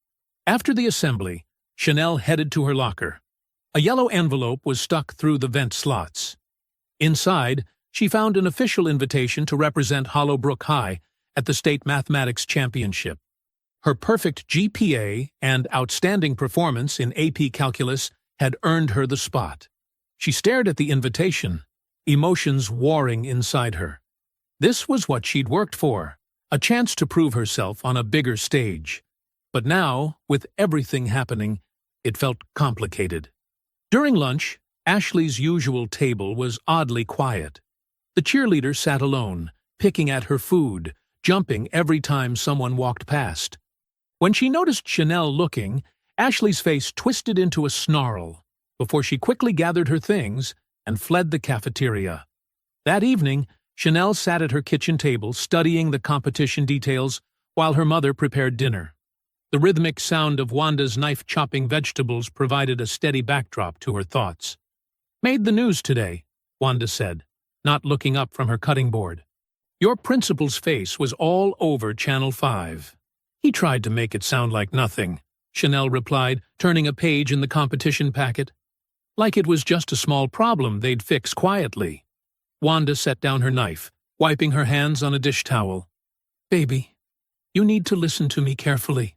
After the assembly, Chanel headed to her locker. A yellow envelope was stuck through the vent slots. Inside, she found an official invitation to represent Hollowbrook High at the State Mathematics Championship. Her perfect GPA and outstanding performance in AP Calculus had earned her the spot. She stared at the invitation, emotions warring inside her. This was what she'd worked for, a chance to prove herself on a bigger stage. But now, with everything happening, it felt complicated. During lunch, Ashley's usual table was oddly quiet. The cheerleader sat alone, picking at her food, jumping every time someone walked past. When she noticed Chanel looking, Ashley's face twisted into a snarl before she quickly gathered her things and fled the cafeteria. That evening, Chanel sat at her kitchen table studying the competition details while her mother prepared dinner. The rhythmic sound of Wanda's knife chopping vegetables provided a steady backdrop to her thoughts. "Made the news today," Wanda said, not looking up from her cutting board. "Your principal's face was all over Channel 5. He tried to make it sound like nothing," Chanel replied, turning a page in the competition packet. "Like it was just a small problem they'd fix quietly." Wanda set down her knife, wiping her hands on a dish towel. "Baby, you need to listen to me carefully."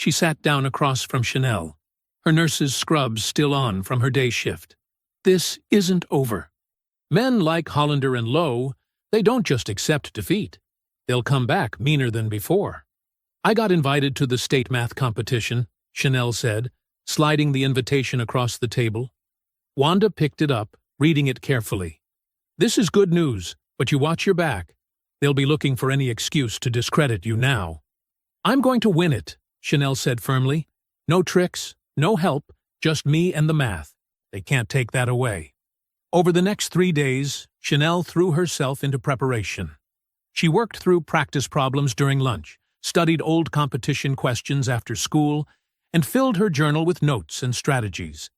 She sat down across from Chanel, her nurse's scrubs still on from her day shift. "This isn't over. Men like Hollander and Lowe, they don't just accept defeat. They'll come back meaner than before." "I got invited to the state math competition," Chanel said, sliding the invitation across the table. Wanda picked it up, reading it carefully. "This is good news, but you watch your back. They'll be looking for any excuse to discredit you now." "I'm going to win it," Chanel said firmly. "No tricks, no help, just me and the math. They can't take that away." Over the next 3 days, Chanel threw herself into preparation. She worked through practice problems during lunch, studied old competition questions after school, and filled her journal with notes and strategies.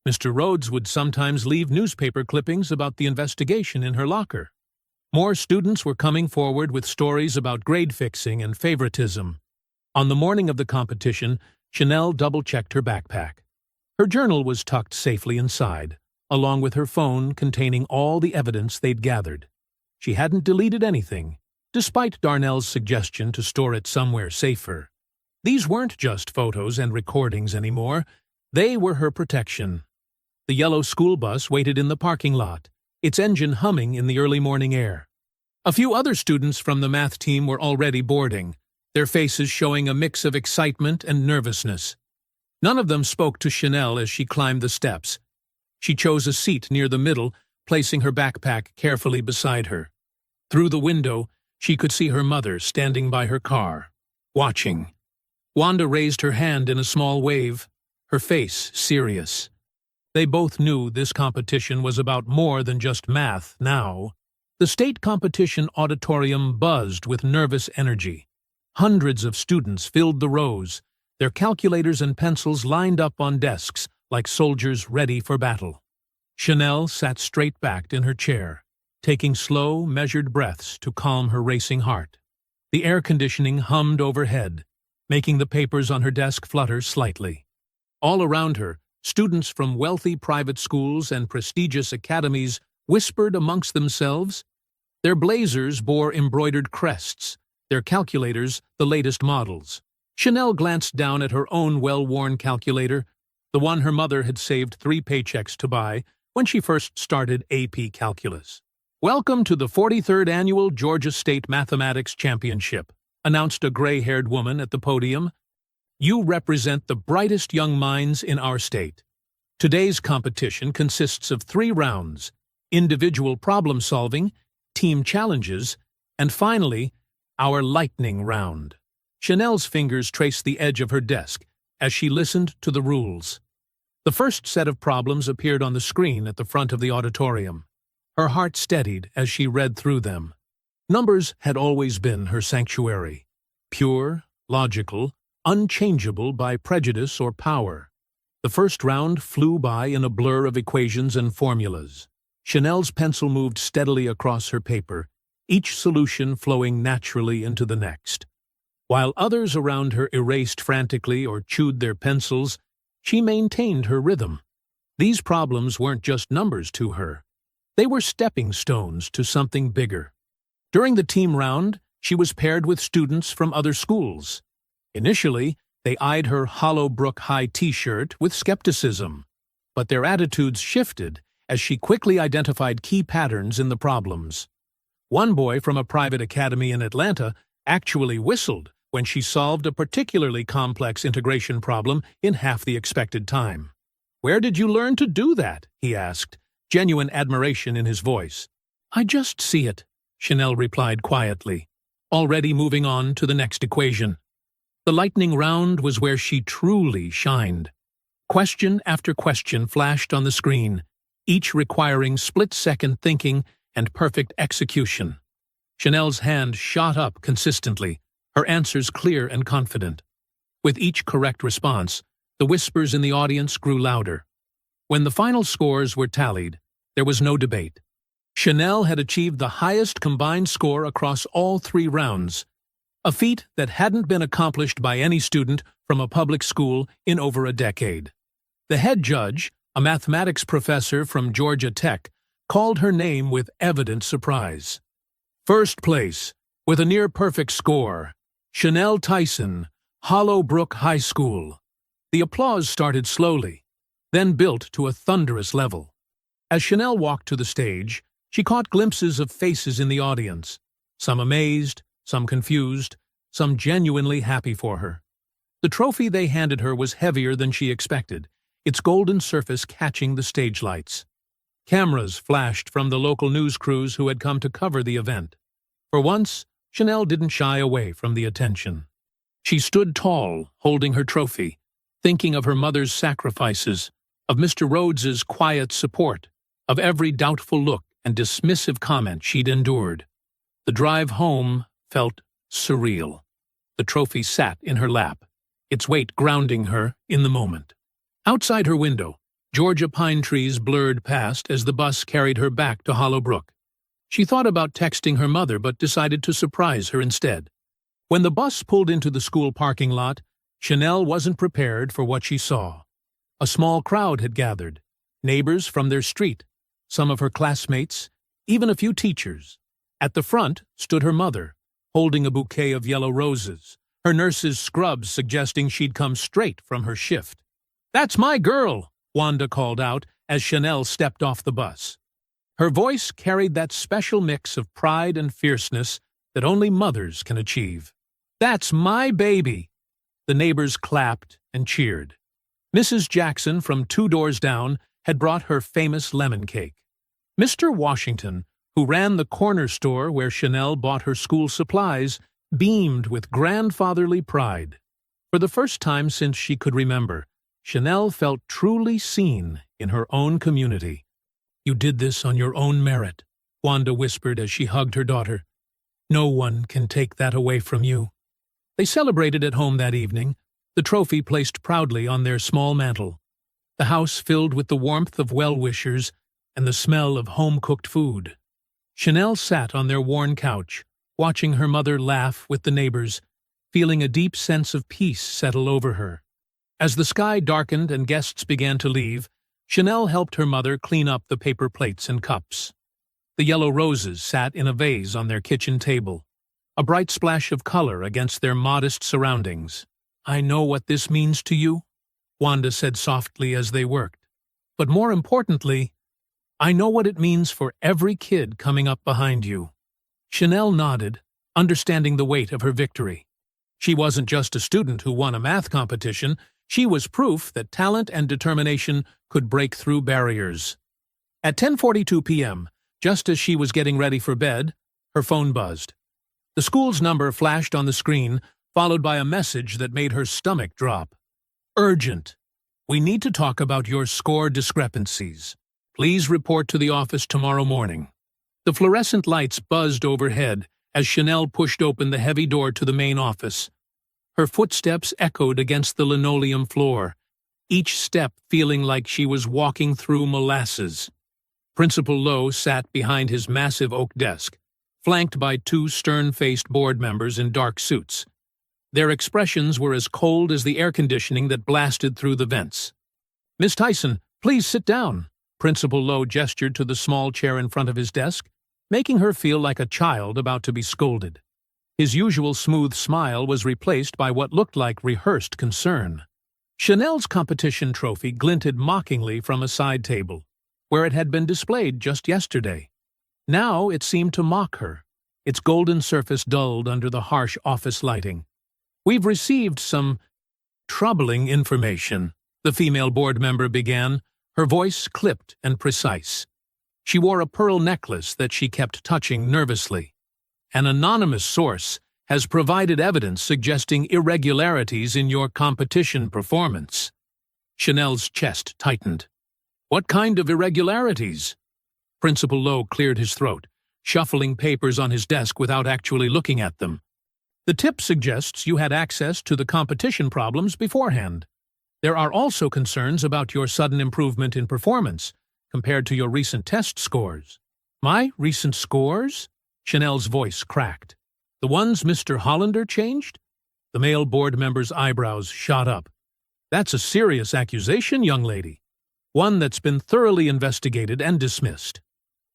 Mr. Rhodes would sometimes leave newspaper clippings about the investigation in her locker. More students were coming forward with stories about grade fixing and favoritism. On the morning of the competition, Chanel double-checked her backpack. Her journal was tucked safely inside, along with her phone containing all the evidence they'd gathered. She hadn't deleted anything, despite Darnell's suggestion to store it somewhere safer. These weren't just photos and recordings anymore. They were her protection. The yellow school bus waited in the parking lot, its engine humming in the early morning air. A few other students from the math team were already boarding, their faces showing a mix of excitement and nervousness. None of them spoke to Chanel as she climbed the steps. She chose a seat near the middle, placing her backpack carefully beside her. Through the window, she could see her mother standing by her car, watching. Wanda raised her hand in a small wave, her face serious. They both knew this competition was about more than just math now. The state competition auditorium buzzed with nervous energy. Hundreds of students filled the rows, their calculators and pencils lined up on desks like soldiers ready for battle. Chanel sat straight-backed in her chair, taking slow, measured breaths to calm her racing heart. The air conditioning hummed overhead, making the papers on her desk flutter slightly. All around her, students from wealthy private schools and prestigious academies whispered amongst themselves. Their blazers bore embroidered crests, their calculators the latest models. Chanel glanced down at her own well-worn calculator, the one her mother had saved 3 paychecks to buy when she first started AP Calculus. "Welcome to the 43rd Annual Georgia State Mathematics Championship," announced a gray-haired woman at the podium. "You represent the brightest young minds in our state. Today's competition consists of 3 rounds: individual problem-solving, team challenges, and finally, our lightning round." Chanel's fingers traced the edge of her desk as she listened to the rules. The first set of problems appeared on the screen at the front of the auditorium. Her heart steadied as she read through them. Numbers had always been her sanctuary, pure, logical, unchangeable by prejudice or power. The first round flew by in a blur of equations and formulas. Chanel's pencil moved steadily across her paper, each solution flowing naturally into the next. While others around her erased frantically or chewed their pencils, she maintained her rhythm. These problems weren't just numbers to her. They were stepping stones to something bigger. During the team round, she was paired with students from other schools. Initially, they eyed her Hollowbrook High t-shirt with skepticism, but their attitudes shifted as she quickly identified key patterns in the problems. One boy from a private academy in Atlanta actually whistled when she solved a particularly complex integration problem in half the expected time. "Where did you learn to do that?" he asked, genuine admiration in his voice. "I just see it," Chanel replied quietly, already moving on to the next equation. The lightning round was where she truly shined. Question after question flashed on the screen, each requiring split-second thinking and perfect execution. Chanel's hand shot up consistently, her answers clear and confident. With each correct response, the whispers in the audience grew louder. When the final scores were tallied, there was no debate. Chanel had achieved the highest combined score across all 3 rounds, a feat that hadn't been accomplished by any student from a public school in over a decade. The head judge, a mathematics professor from Georgia Tech, called her name with evident surprise. First place, with a near-perfect score, Chanel Tyson, Hollowbrook High School. The applause started slowly, then built to a thunderous level. As Chanel walked to the stage, she caught glimpses of faces in the audience, some amazed, some confused, some genuinely happy for her. The trophy they handed her was heavier than she expected, its golden surface catching the stage lights. Cameras flashed from the local news crews who had come to cover the event. For once, Chanel didn't shy away from the attention. She stood tall, holding her trophy, thinking of her mother's sacrifices, of Mr. Rhodes's quiet support, of every doubtful look and dismissive comment she'd endured. The drive home felt surreal. The trophy sat in her lap, its weight grounding her in the moment. Outside her window, Georgia pine trees blurred past as the bus carried her back to Hollowbrook. She thought about texting her mother but decided to surprise her instead. When the bus pulled into the school parking lot, Chanel wasn't prepared for what she saw. A small crowd had gathered, neighbors from their street, some of her classmates, even a few teachers. At the front stood her mother, holding a bouquet of yellow roses, her nurse's scrubs suggesting she'd come straight from her shift. "That's my girl," Wanda called out as Chanel stepped off the bus. Her voice carried that special mix of pride and fierceness that only mothers can achieve. "That's my baby." The neighbors clapped and cheered. Mrs. Jackson from 2 doors down had brought her famous lemon cake. Mr. Washington, who ran the corner store where Chanel bought her school supplies, beamed with grandfatherly pride. For the first time since she could remember, Chanel felt truly seen in her own community. "You did this on your own merit," Wanda whispered as she hugged her daughter. "No one can take that away from you." They celebrated at home that evening, the trophy placed proudly on their small mantel, the house filled with the warmth of well-wishers and the smell of home-cooked food. Chanel sat on their worn couch, watching her mother laugh with the neighbors, feeling a deep sense of peace settle over her. As the sky darkened and guests began to leave, Chanel helped her mother clean up the paper plates and cups. The yellow roses sat in a vase on their kitchen table, a bright splash of color against their modest surroundings. "I know what this means to you," Wanda said softly as they worked. "But more importantly, I know what it means for every kid coming up behind you." Chanel nodded, understanding the weight of her victory. She wasn't just a student who won a math competition, she was proof that talent and determination could break through barriers. At 10:42 p.m., just as she was getting ready for bed, her phone buzzed. The school's number flashed on the screen, followed by a message that made her stomach drop. "Urgent. We need to talk about your score discrepancies. Please report to the office tomorrow morning." The fluorescent lights buzzed overhead as Chanel pushed open the heavy door to the main office. Her footsteps echoed against the linoleum floor, each step feeling like she was walking through molasses. Principal Lowe sat behind his massive oak desk, flanked by 2 stern-faced board members in dark suits. Their expressions were as cold as the air conditioning that blasted through the vents. "Miss Tyson, please sit down." Principal Lowe gestured to the small chair in front of his desk, making her feel like a child about to be scolded. His usual smooth smile was replaced by what looked like rehearsed concern. Chanel's competition trophy glinted mockingly from a side table, where it had been displayed just yesterday. Now it seemed to mock her, its golden surface dulled under the harsh office lighting. "We've received some troubling information," the female board member began, her voice clipped and precise. She wore a pearl necklace that she kept touching nervously. "An anonymous source has provided evidence suggesting irregularities in your competition performance." Chanel's chest tightened. "What kind of irregularities?" Principal Lowe cleared his throat, shuffling papers on his desk without actually looking at them. The tip suggests you had access to the competition problems beforehand. There are also concerns about your sudden improvement in performance compared to your recent test scores. My recent scores? Chanel's voice cracked. The ones Mr. Hollander changed? The male board member's eyebrows shot up. That's a serious accusation, young lady. One that's been thoroughly investigated and dismissed.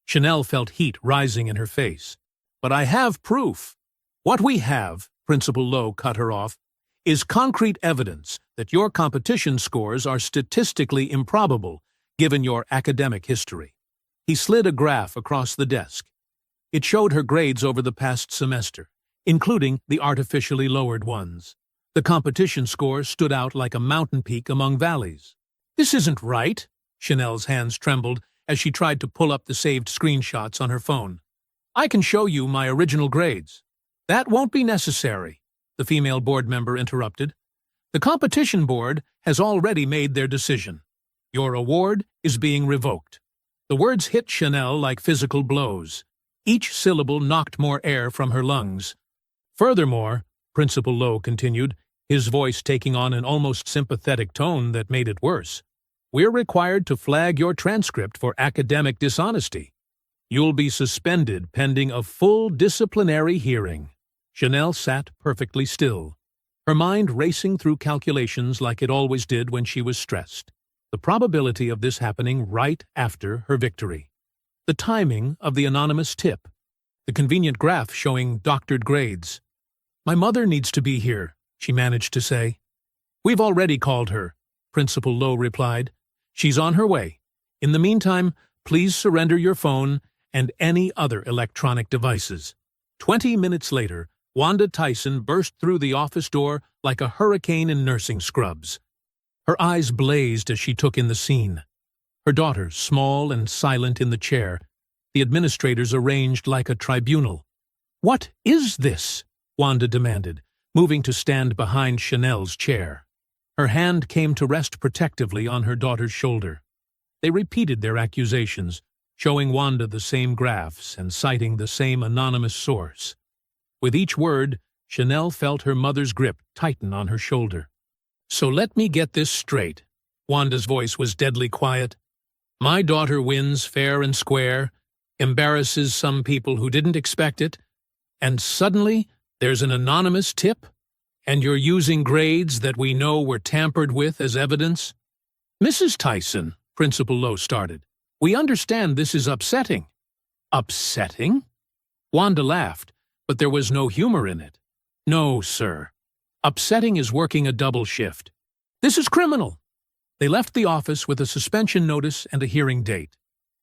Chanel felt heat rising in her face. But I have proof. What we have, Principal Lowe cut her off, is concrete evidence that your competition scores are statistically improbable given your academic history. He slid a graph across the desk. It showed her grades over the past semester, including the artificially lowered ones. The competition score stood out like a mountain peak among valleys. This isn't right. Chanel's hands trembled as she tried to pull up the saved screenshots on her phone. I can show you my original grades. That won't be necessary, the female board member interrupted. The competition board has already made their decision. Your award is being revoked. The words hit Chanel like physical blows. Each syllable knocked more air from her lungs. Furthermore, Principal Lowe continued, his voice taking on an almost sympathetic tone that made it worse, we're required to flag your transcript for academic dishonesty. You'll be suspended pending a full disciplinary hearing. Chanel sat perfectly still, her mind racing through calculations like it always did when she was stressed. The probability of this happening right after her victory. The timing of the anonymous tip. The convenient graph showing doctored grades. My mother needs to be here, she managed to say. We've already called her, Principal Lowe replied. She's on her way. In the meantime, please surrender your phone and any other electronic devices. 20 minutes later, Wanda Tyson burst through the office door like a hurricane in nursing scrubs. Her eyes blazed as she took in the scene. Her daughter, small and silent in the chair, the administrators arranged like a tribunal. What is this? Wanda demanded, moving to stand behind Chanel's chair. Her hand came to rest protectively on her daughter's shoulder. They repeated their accusations, showing Wanda the same graphs and citing the same anonymous source. With each word, Chanel felt her mother's grip tighten on her shoulder. So let me get this straight. Wanda's voice was deadly quiet. My daughter wins fair and square, embarrasses some people who didn't expect it, and suddenly there's an anonymous tip? And you're using grades that we know were tampered with as evidence? Mrs. Tyson, Principal Lowe started, we understand this is upsetting. Upsetting? Wanda laughed, but there was no humor in it. No, sir. Upsetting is working a double shift. This is criminal. They left the office with a suspension notice and a hearing date.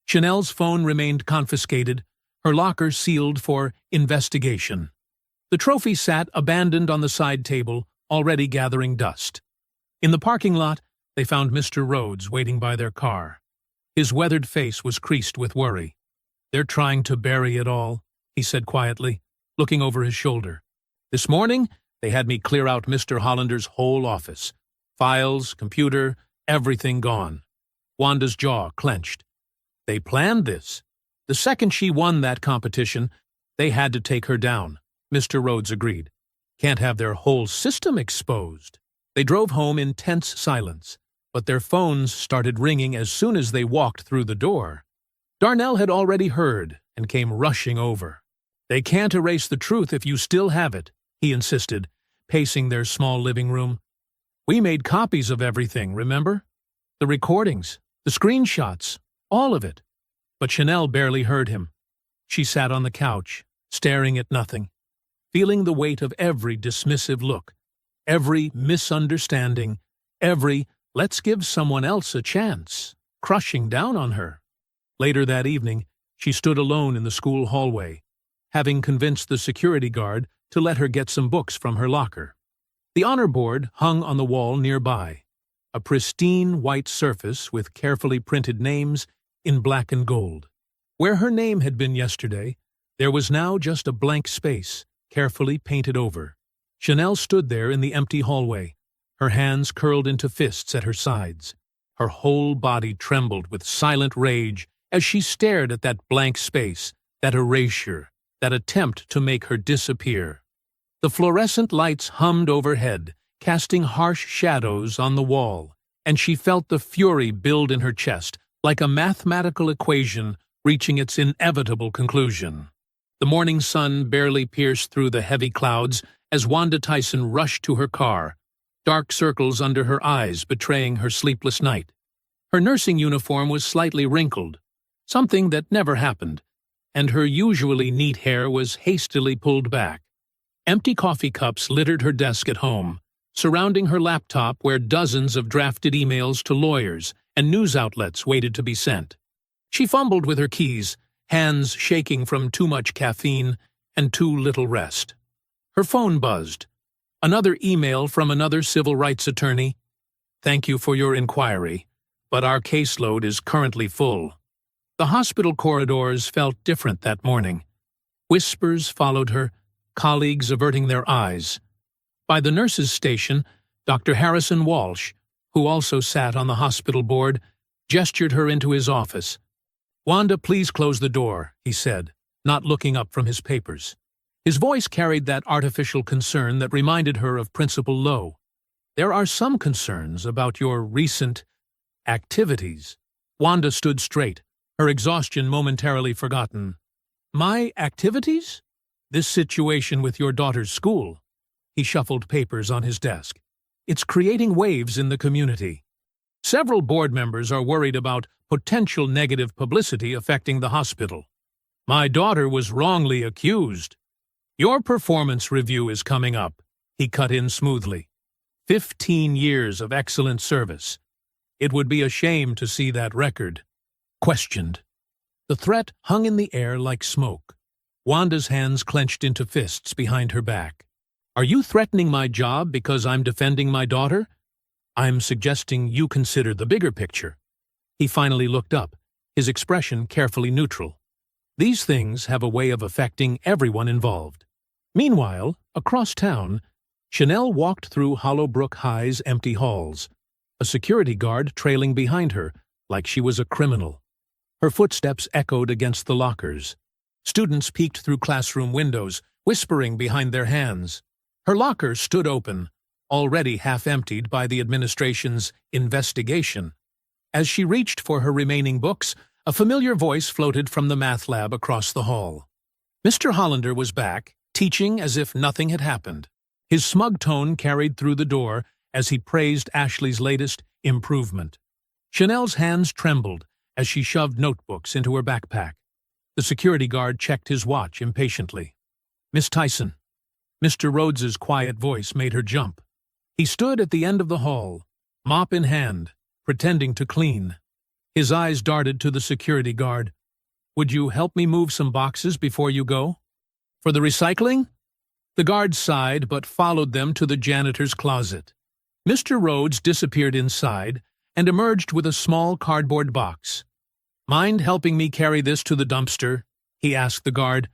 Chanel's phone remained confiscated, her locker sealed for investigation. The trophy sat abandoned on the side table, already gathering dust. In the parking lot, they found Mr. Rhodes waiting by their car. His weathered face was creased with worry. They're trying to bury it all, he said quietly, looking over his shoulder. This morning, they had me clear out Mr. Hollander's whole office. Files, computer, everything gone. Wanda's jaw clenched. They planned this. The second she won that competition, they had to take her down. Mr. Rhodes agreed. Can't have their whole system exposed. They drove home in tense silence, but their phones started ringing as soon as they walked through the door. Darnell had already heard and came rushing over. They can't erase the truth if you still have it, he insisted, pacing their small living room. We made copies of everything, remember? The recordings, the screenshots, all of it. But Chanel barely heard him. She sat on the couch, staring at nothing, feeling the weight of every dismissive look, every misunderstanding, every let's give someone else a chance, crushing down on her. Later that evening, she stood alone in the school hallway, having convinced the security guard to let her get some books from her locker. The honor board hung on the wall nearby, a pristine white surface with carefully printed names in black and gold. Where her name had been yesterday, there was now just a blank space, carefully painted over. Chanel stood there in the empty hallway, her hands curled into fists at her sides. Her whole body trembled with silent rage as she stared at that blank space, that erasure, that attempt to make her disappear. The fluorescent lights hummed overhead, casting harsh shadows on the wall, and she felt the fury build in her chest, like a mathematical equation reaching its inevitable conclusion. The morning sun barely pierced through the heavy clouds as Wanda Tyson rushed to her car, dark circles under her eyes betraying her sleepless night. Her nursing uniform was slightly wrinkled, something that never happened, and her usually neat hair was hastily pulled back. Empty coffee cups littered her desk at home, surrounding her laptop where dozens of drafted emails to lawyers and news outlets waited to be sent. She fumbled with her keys, hands shaking from too much caffeine and too little rest. Her phone buzzed. Another email from another civil rights attorney. "Thank you for your inquiry, but our caseload is currently full." The hospital corridors felt different that morning. Whispers followed her, colleagues averting their eyes. By the nurses' station, Dr. Harrison Walsh, who also sat on the hospital board, gestured her into his office. "Wanda, please close the door," he said, not looking up from his papers. His voice carried that artificial concern that reminded her of Principal Lowe. "There are some concerns about your recent activities." Wanda stood straight, her exhaustion momentarily forgotten. "My activities?" "This situation with your daughter's school." He shuffled papers on his desk. "It's creating waves in the community. Several board members are worried about potential negative publicity affecting the hospital. My daughter was wrongly accused. Your performance review is coming up," he cut in smoothly. 15 years of excellent service. It would be a shame to see that record questioned. The threat hung in the air like smoke. Wanda's hands clenched into fists behind her back. "Are you threatening my job because I'm defending my daughter? I'm suggesting you consider the bigger picture." He finally looked up, his expression carefully neutral. These things have a way of affecting everyone involved. Meanwhile, across town, Chanel walked through Hollowbrook High's empty halls, a security guard trailing behind her like she was a criminal. Her footsteps echoed against the lockers. Students peeked through classroom windows, whispering behind their hands. Her locker stood open, already half-emptied by the administration's investigation. As she reached for her remaining books, a familiar voice floated from the math lab across the hall. Mr. Hollander was back, teaching as if nothing had happened. His smug tone carried through the door as he praised Ashley's latest improvement. Chanel's hands trembled as she shoved notebooks into her backpack. The security guard checked his watch impatiently. "Miss Tyson." Mr. Rhodes's quiet voice made her jump. He stood at the end of the hall, mop in hand, pretending to clean. His eyes darted to the security guard. "Would you help me move some boxes before you go?" "For the recycling?" The guard sighed but followed them to the janitor's closet. Mr. Rhodes disappeared inside and emerged with a small cardboard box. "Mind helping me carry this to the dumpster?" he asked the guard.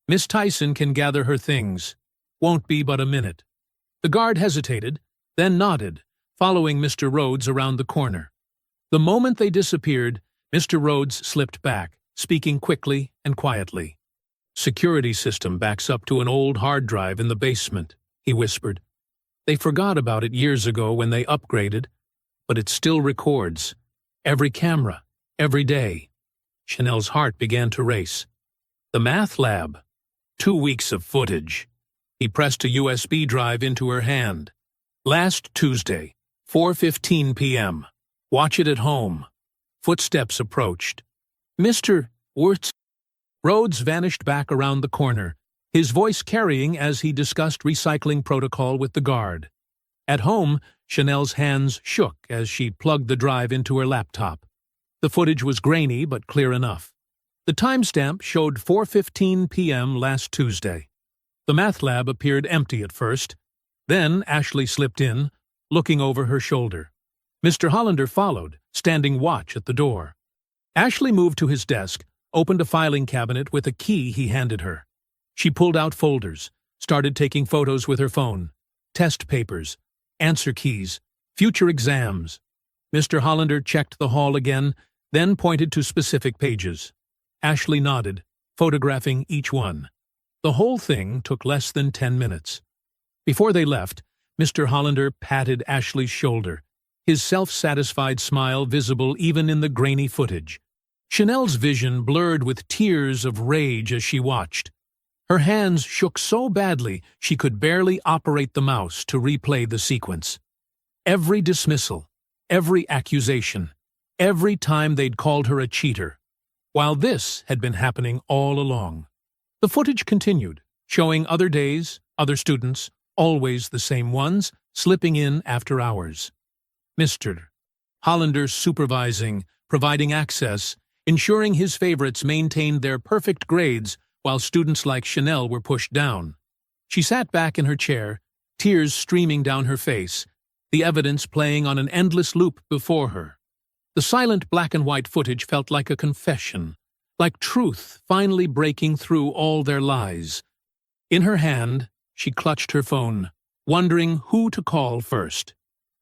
"Miss Tyson can gather her things. Won't be but a minute." The guard hesitated, then nodded, following Mr. Rhodes around the corner. The moment they disappeared, Mr. Rhodes slipped back, speaking quickly and quietly. "Security system backs up to an old hard drive in the basement," he whispered. "They forgot about it years ago when they upgraded, but it still records. Every camera, every day." Chanel's heart began to race. The math lab. 2 weeks of footage. He pressed a USB drive into her hand. "Last Tuesday, 4:15 p.m. Watch it at home." Footsteps approached. "Mr. Wirtz." Rhodes vanished back around the corner, his voice carrying as he discussed recycling protocol with the guard. At home, Chanel's hands shook as she plugged the drive into her laptop. The footage was grainy but clear enough. The timestamp showed 4:15 p.m. last Tuesday. The math lab appeared empty at first. Then Ashley slipped in, looking over her shoulder. Mr. Hollander followed, standing watch at the door. Ashley moved to his desk, opened a filing cabinet with a key he handed her. She pulled out folders, started taking photos with her phone. Test papers, answer keys, future exams. Mr. Hollander checked the hall again, then pointed to specific pages. Ashley nodded, photographing each one. The whole thing took less than 10 minutes. Before they left, Mr. Hollander patted Ashley's shoulder, his self-satisfied smile visible even in the grainy footage. Chanel's vision blurred with tears of rage as she watched. Her hands shook so badly she could barely operate the mouse to replay the sequence. Every dismissal, every accusation, every time they'd called her a cheater, while this had been happening all along. The footage continued, showing other days, other students, always the same ones, slipping in after hours. Mr. Hollander supervising, providing access, ensuring his favorites maintained their perfect grades while students like Chanel were pushed down. She sat back in her chair, tears streaming down her face, the evidence playing on an endless loop before her. The silent black and white footage felt like a confession, like truth finally breaking through all their lies. In her hand, she clutched her phone, wondering who to call first.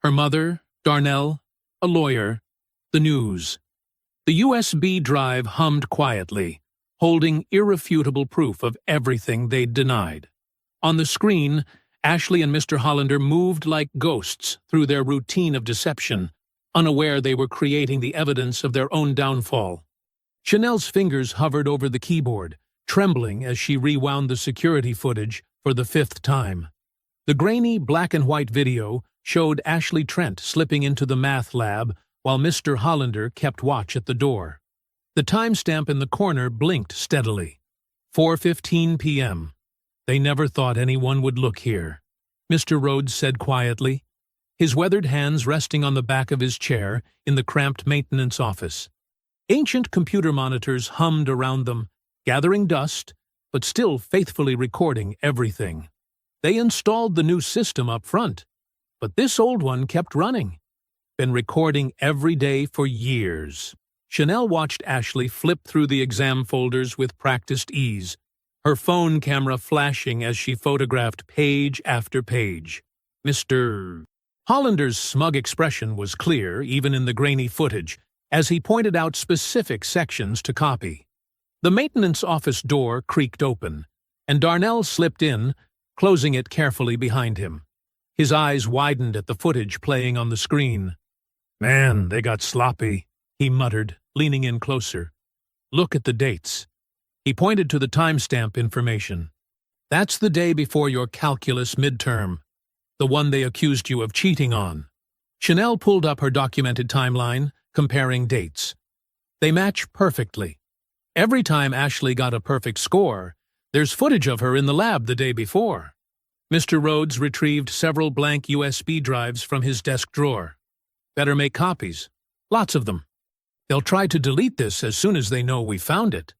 Her mother, Darnell, a lawyer, the news. The USB drive hummed quietly, holding irrefutable proof of everything they'd denied. On the screen, Ashley and Mr. Hollander moved like ghosts through their routine of deception, unaware they were creating the evidence of their own downfall. Chanel's fingers hovered over the keyboard, trembling as she rewound the security footage for the 5th time. The grainy black and white video showed Ashley Trent slipping into the math lab while Mr. Hollander kept watch at the door. The timestamp in the corner blinked steadily. 4:15 p.m. They never thought anyone would look here, Mr. Rhodes said quietly, his weathered hands resting on the back of his chair in the cramped maintenance office. Ancient computer monitors hummed around them, gathering dust, but still faithfully recording everything. They installed the new system up front, but this old one kept running. Been recording every day for years. Chanel watched Ashley flip through the exam folders with practiced ease, her phone camera flashing as she photographed page after page. Mr. Hollander's smug expression was clear, even in the grainy footage, as he pointed out specific sections to copy. The maintenance office door creaked open, and Darnell slipped in, closing it carefully behind him. His eyes widened at the footage playing on the screen. "Man, they got sloppy," he muttered, leaning in closer. "Look at the dates." He pointed to the timestamp information. "That's the day before your calculus midterm, the one they accused you of cheating on." Chanel pulled up her documented timeline, comparing dates. They match perfectly. Every time Ashley got a perfect score, there's footage of her in the lab the day before. Mr. Rhodes retrieved several blank USB drives from his desk drawer. "Better make copies. Lots of them. They'll try to delete this as soon as they know we found it."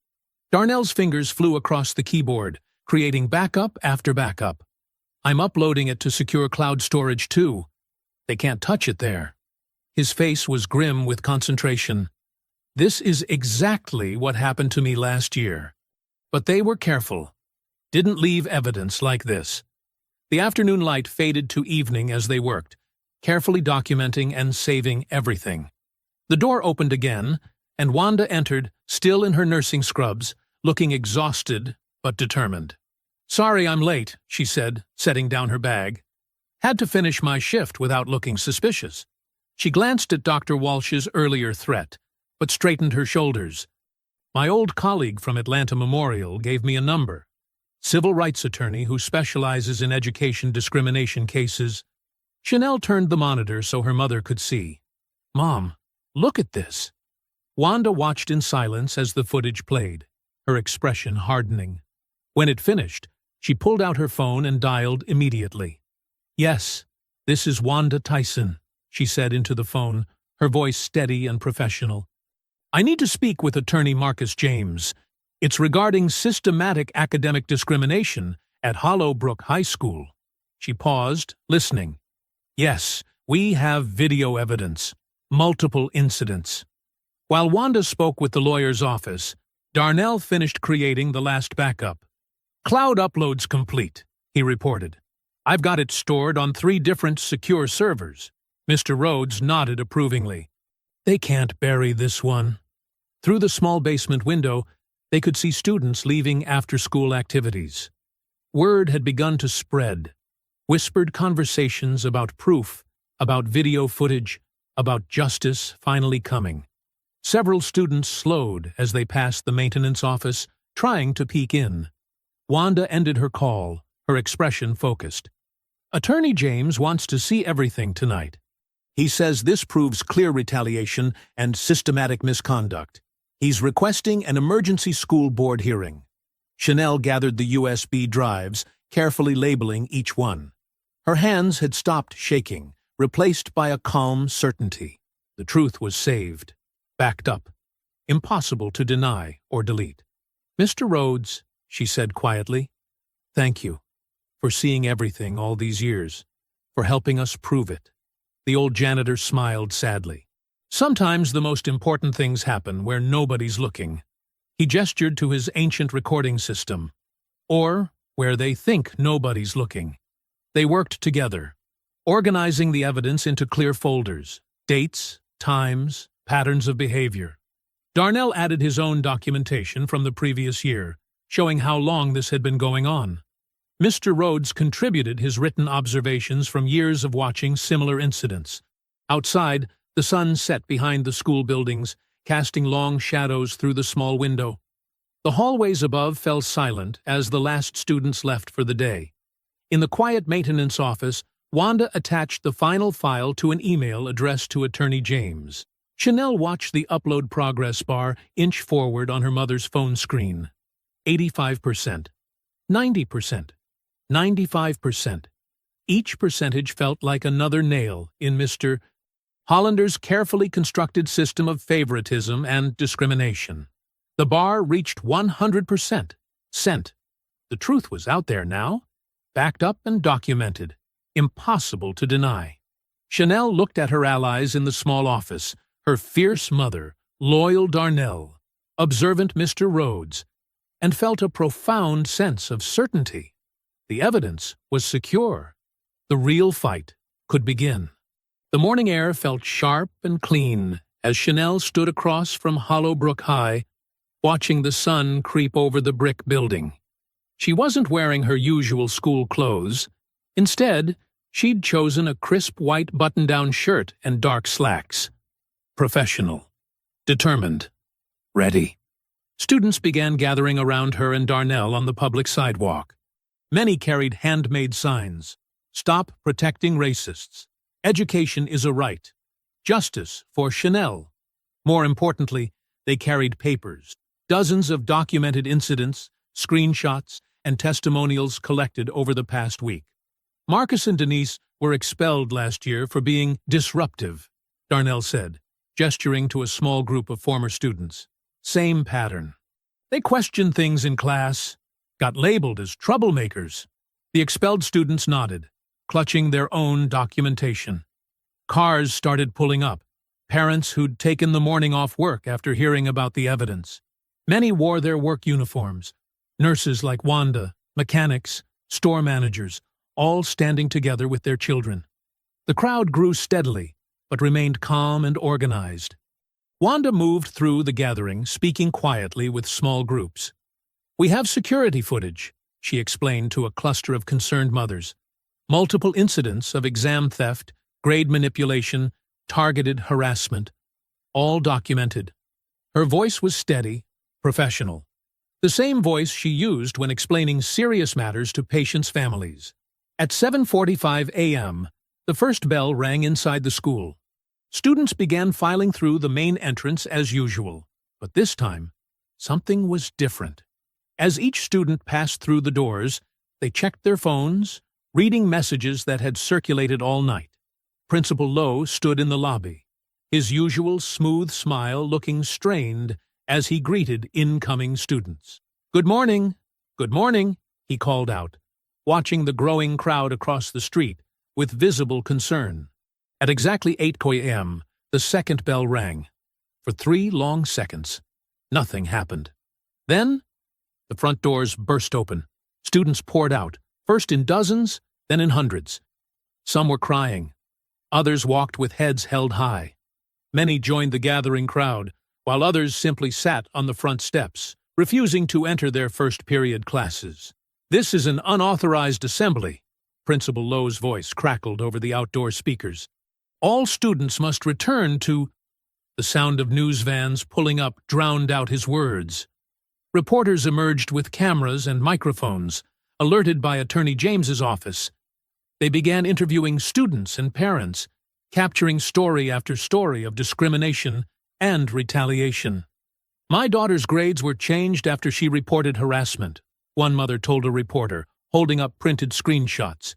Darnell's fingers flew across the keyboard, creating backup after backup. "I'm uploading it to secure cloud storage too. They can't touch it there." His face was grim with concentration. "This is exactly what happened to me last year. But they were careful. Didn't leave evidence like this." The afternoon light faded to evening as they worked, carefully documenting and saving everything. The door opened again, and Wanda entered, still in her nursing scrubs, looking exhausted but determined. "Sorry I'm late," she said, setting down her bag. "Had to finish my shift without looking suspicious." She glanced at Dr. Walsh's earlier threat, but straightened her shoulders. "My old colleague from Atlanta Memorial gave me a number. Civil rights attorney who specializes in education discrimination cases." Chanel turned the monitor so her mother could see. "Mom, look at this." Wanda watched in silence as the footage played, her expression hardening. When it finished, she pulled out her phone and dialed immediately. "Yes, this is Wanda Tyson," she said into the phone, her voice steady and professional. "I need to speak with attorney Marcus James. It's regarding systematic academic discrimination at Hollowbrook High School." She paused, listening. "Yes, we have video evidence. Multiple incidents." While Wanda spoke with the lawyer's office, Darnell finished creating the last backup. "Cloud upload's complete," he reported. "I've got it stored on 3 different secure servers." Mr. Rhodes nodded approvingly. "They can't bury this one." Through the small basement window, they could see students leaving after-school activities. Word had begun to spread. whispered conversations about proof, about video footage, about justice finally coming. Several students slowed as they passed the maintenance office, trying to peek in. Wanda ended her call, her expression focused. Attorney James wants to see everything tonight. He says this proves clear retaliation and systematic misconduct. He's requesting an emergency school board hearing. Chanel gathered the USB drives, carefully labeling each one. Her hands had stopped shaking, replaced by a calm certainty. The truth was saved, backed up, impossible to deny or delete. "Mr. Rhodes," she said quietly, "thank you for seeing everything all these years, for helping us prove it." The old janitor smiled sadly. "Sometimes the most important things happen where nobody's looking." He gestured to his ancient recording system. "Or where they think nobody's looking." They worked together, organizing the evidence into clear folders, dates, times, patterns of behavior. Darnell added his own documentation from the previous year, showing how long this had been going on. Mr. Rhodes contributed his written observations from years of watching similar incidents. Outside, the sun set behind the school buildings, casting long shadows through the small window. The hallways above fell silent as the last students left for the day. In the quiet maintenance office, Wanda attached the final file to an email addressed to Attorney James. Chanel watched the upload progress bar inch forward on her mother's phone screen. 85%, 90%, 95%. Each percentage felt like another nail in Mr. Hollander's carefully constructed system of favoritism and discrimination. The bar reached 100%. Sent. The truth was out there now, backed up and documented. Impossible to deny. Chanel looked at her allies in the small office, her fierce mother, loyal Darnell, observant Mr. Rhodes, and felt a profound sense of certainty. The evidence was secure. The real fight could begin. The morning air felt sharp and clean as Chanel stood across from Hollowbrook High, watching the sun creep over the brick building. She wasn't wearing her usual school clothes. Instead, she'd chosen a crisp white button-down shirt and dark slacks. Professional. Determined. Ready. Students began gathering around her and Darnell on the public sidewalk. Many carried handmade signs. "Stop protecting racists. Education is a right. Justice for Chanel." More importantly, they carried papers. Dozens of documented incidents, screenshots, and testimonials collected over the past week. "Marcus and Denise were expelled last year for being disruptive," Darnell said, gesturing to a small group of former students. Same pattern. "They questioned things in class, got labeled as troublemakers." The expelled students nodded, clutching their own documentation. Cars started pulling up, parents who'd taken the morning off work after hearing about the evidence. Many wore their work uniforms, nurses like Wanda, mechanics, store managers, all standing together with their children. The crowd grew steadily, but remained calm and organized. Wanda moved through the gathering, speaking quietly with small groups. "We have security footage," she explained to a cluster of concerned mothers. "Multiple incidents of exam theft, grade manipulation, targeted harassment, all documented." Her voice was steady, professional. The same voice she used when explaining serious matters to patients' families. At 7:45 a.m., the first bell rang inside the school. Students began filing through the main entrance as usual, but this time, something was different. As each student passed through the doors, they checked their phones, reading messages that had circulated all night. Principal Lowe stood in the lobby, his usual smooth smile looking strained as he greeted incoming students. "Good morning, good morning," he called out, watching the growing crowd across the street with visible concern. At exactly 8 a.m., the second bell rang. For 3 long seconds, nothing happened. Then, the front doors burst open. Students poured out, first in dozens, then in hundreds. Some were crying. Others walked with heads held high. Many joined the gathering crowd, while others simply sat on the front steps, refusing to enter their first-period classes. "This is an unauthorized assembly," Principal Lowe's voice crackled over the outdoor speakers. All students must return to... The sound of news vans pulling up drowned out his words. Reporters emerged with cameras and microphones, alerted by Attorney James's office. They began interviewing students and parents, capturing story after story of discrimination and retaliation. "My daughter's grades were changed after she reported harassment," one mother told a reporter, holding up printed screenshots.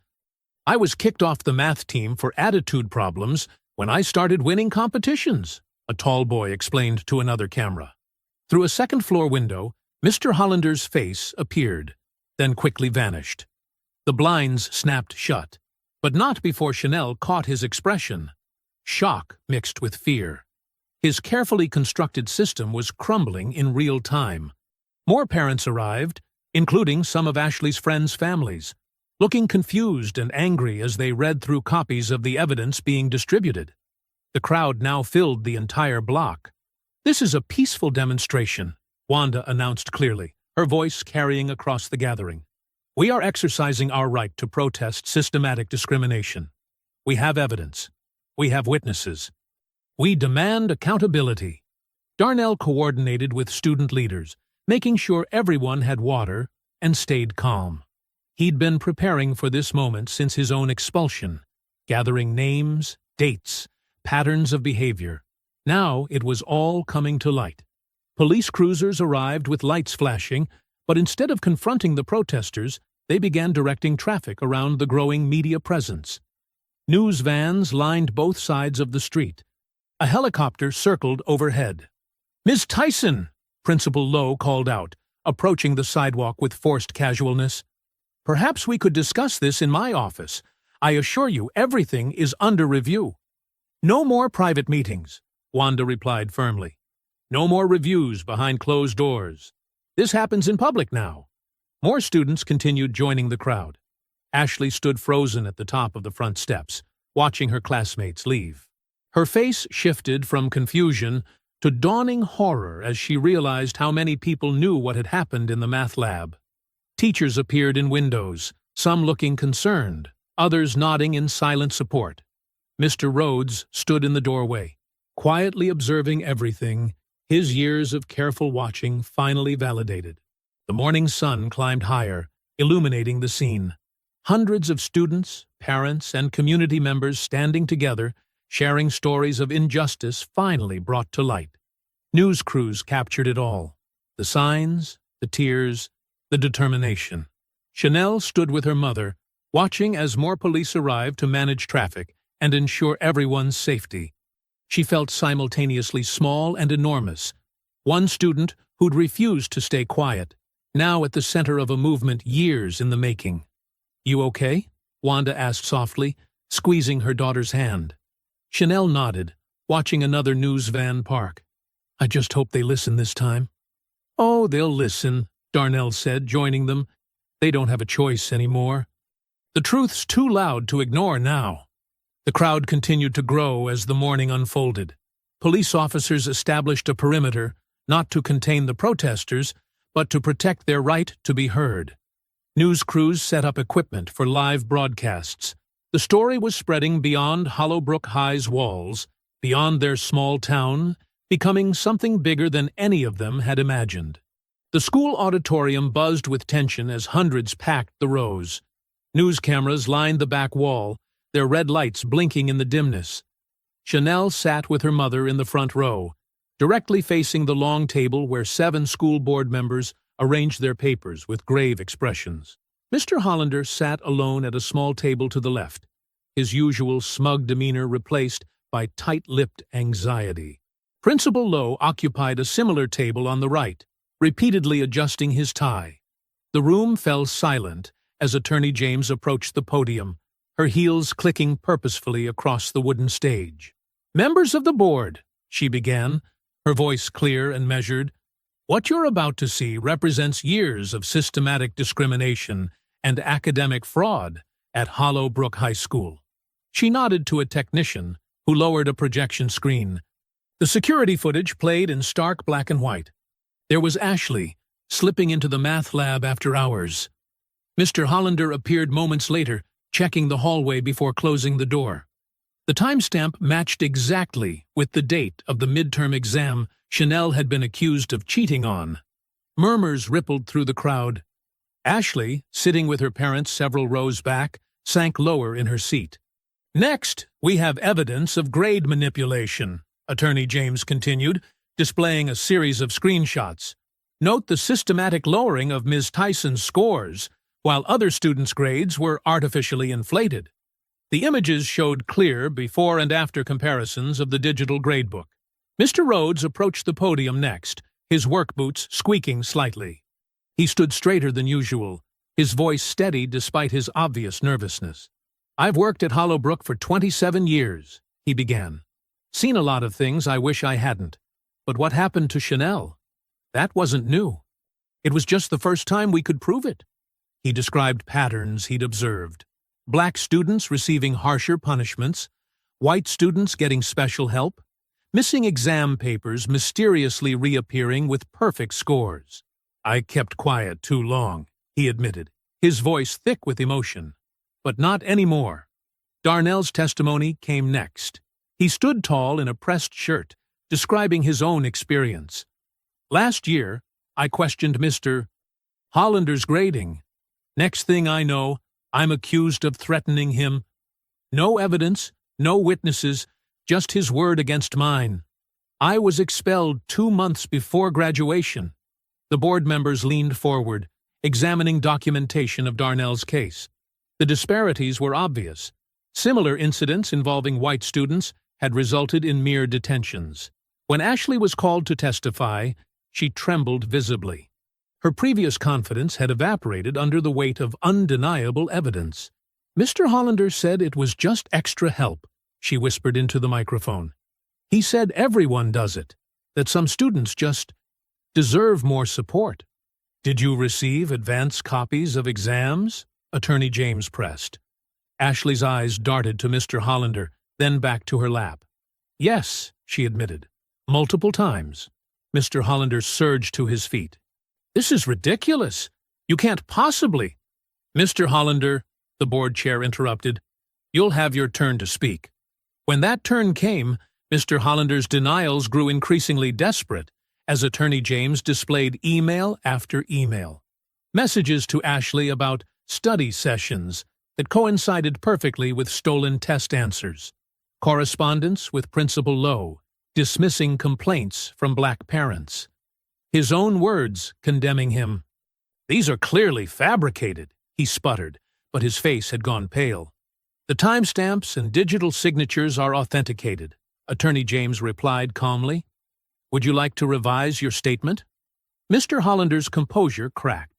"I was kicked off the math team for attitude problems when I started winning competitions," a tall boy explained to another camera. Through a second-floor window, Mr. Hollander's face appeared, then quickly vanished. The blinds snapped shut, but not before Chanel caught his expression. Shock mixed with fear. His carefully constructed system was crumbling in real time. More parents arrived, including some of Ashley's friends' families, looking confused and angry as they read through copies of the evidence being distributed. The crowd now filled the entire block. "This is a peaceful demonstration," Wanda announced clearly, her voice carrying across the gathering. "We are exercising our right to protest systematic discrimination. We have evidence. We have witnesses. We demand accountability." Darnell coordinated with student leaders, making sure everyone had water and stayed calm. He'd been preparing for this moment since his own expulsion, gathering names, dates, patterns of behavior. Now it was all coming to light. Police cruisers arrived with lights flashing, but instead of confronting the protesters, they began directing traffic around the growing media presence. News vans lined both sides of the street. A helicopter circled overhead. "Ms. Tyson!" Principal Lowe called out, approaching the sidewalk with forced casualness. "Perhaps we could discuss this in my office. I assure you everything is under review." "No more private meetings," Wanda replied firmly. "No more reviews behind closed doors. This happens in public now." More students continued joining the crowd. Ashley stood frozen at the top of the front steps, watching her classmates leave. Her face shifted from confusion to dawning horror as she realized how many people knew what had happened in the math lab. Teachers appeared in windows, some looking concerned, others nodding in silent support. Mr. Rhodes stood in the doorway, quietly observing everything, his years of careful watching finally validated. The morning sun climbed higher, illuminating the scene. Hundreds of students, parents, and community members standing together, sharing stories of injustice finally brought to light. News crews captured it all. The signs, the tears, the determination. Chanel stood with her mother, watching as more police arrived to manage traffic and ensure everyone's safety. She felt simultaneously small and enormous. One student who'd refused to stay quiet, now at the center of a movement years in the making. "You okay?" Wanda asked softly, squeezing her daughter's hand. Chanel nodded, watching another news van park. "I just hope they listen this time." "Oh, they'll listen," Darnell said, joining them. "They don't have a choice anymore. The truth's too loud to ignore now." The crowd continued to grow as the morning unfolded. Police officers established a perimeter, not to contain the protesters, but to protect their right to be heard. News crews set up equipment for live broadcasts. The story was spreading beyond Hollowbrook High's walls, beyond their small town, becoming something bigger than any of them had imagined. The school auditorium buzzed with tension as hundreds packed the rows. News cameras lined the back wall, their red lights blinking in the dimness. Chanel sat with her mother in the front row, directly facing the long table where 7 school board members arranged their papers with grave expressions. Mr. Hollander sat alone at a small table to the left, his usual smug demeanor replaced by tight-lipped anxiety. Principal Lowe occupied a similar table on the right, repeatedly adjusting his tie. The room fell silent as Attorney James approached the podium, her heels clicking purposefully across the wooden stage. "Members of the board," she began, her voice clear and measured, "what you're about to see represents years of systematic discrimination and academic fraud at Hollowbrook High School." She nodded to a technician who lowered a projection screen. The security footage played in stark black and white. There was Ashley, slipping into the math lab after hours. Mr. Hollander appeared moments later, checking the hallway before closing the door. The timestamp matched exactly with the date of the midterm exam Chanel had been accused of cheating on. Murmurs rippled through the crowd. Ashley, sitting with her parents several rows back, sank lower in her seat. "Next, we have evidence of grade manipulation," Attorney James continued, displaying a series of screenshots. "Note the systematic lowering of Ms. Tyson's scores, while other students' grades were artificially inflated." The images showed clear before and after comparisons of the digital gradebook. Mr. Rhodes approached the podium next, his work boots squeaking slightly. He stood straighter than usual, his voice steady despite his obvious nervousness. "I've worked at Hollowbrook for 27 years, he began. "Seen a lot of things I wish I hadn't. But what happened to Chanel? That wasn't new. It was just the first time we could prove it." He described patterns he'd observed. Black students receiving harsher punishments, white students getting special help, missing exam papers mysteriously reappearing with perfect scores. "I kept quiet too long," he admitted, his voice thick with emotion. "But not anymore." Darnell's testimony came next. He stood tall in a pressed shirt, describing his own experience. "Last year, I questioned Mr. Hollander's grading. Next thing I know, I'm accused of threatening him. No evidence, no witnesses, just his word against mine. I was expelled 2 months before graduation." The board members leaned forward, examining documentation of Darnell's case. The disparities were obvious. Similar incidents involving white students had resulted in mere detentions. When Ashley was called to testify, she trembled visibly. Her previous confidence had evaporated under the weight of undeniable evidence. "Mr. Hollander said it was just extra help," she whispered into the microphone. "He said everyone does it, that some students just deserve more support." "Did you receive advance copies of exams?" Attorney James pressed. Ashley's eyes darted to Mr. Hollander, then back to her lap. "Yes," she admitted. "Multiple times." Mr. Hollander surged to his feet. "This is ridiculous. You can't possibly—" "Mr. Hollander," the board chair interrupted, "you'll have your turn to speak." When that turn came, Mr. Hollander's denials grew increasingly desperate as Attorney James displayed email after email. Messages to Ashley about study sessions that coincided perfectly with stolen test answers. Correspondence with Principal Lowe, dismissing complaints from black parents. His own words condemning him. "These are clearly fabricated," he sputtered, but his face had gone pale. "The timestamps and digital signatures are authenticated," Attorney James replied calmly. "Would you like to revise your statement?" Mr. Hollander's composure cracked.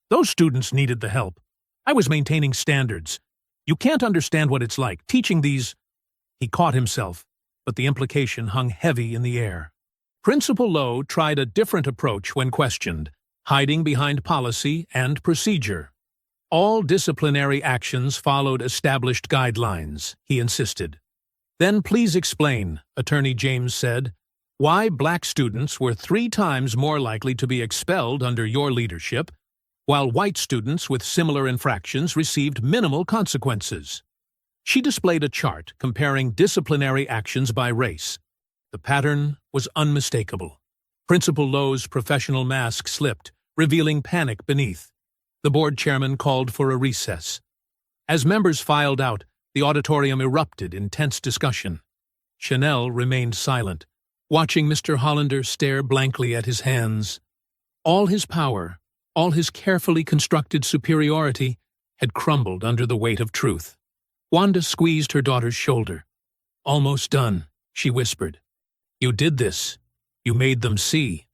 "Those students needed the help. I was maintaining standards. You can't understand what it's like, teaching these—" He caught himself, but the implication hung heavy in the air. Principal Lowe tried a different approach when questioned, hiding behind policy and procedure. "All disciplinary actions followed established guidelines," he insisted. "Then please explain," Attorney James said, "why black students were 3 times more likely to be expelled under your leadership, while white students with similar infractions received minimal consequences." She displayed a chart comparing disciplinary actions by race. The pattern was unmistakable. Principal Lowe's professional mask slipped, revealing panic beneath. The board chairman called for a recess. As members filed out, the auditorium erupted in tense discussion. Chanel remained silent, watching Mr. Hollander stare blankly at his hands. All his power, all his carefully constructed superiority, had crumbled under the weight of truth. Wanda squeezed her daughter's shoulder. "Almost done," she whispered. "You did this. You made them see."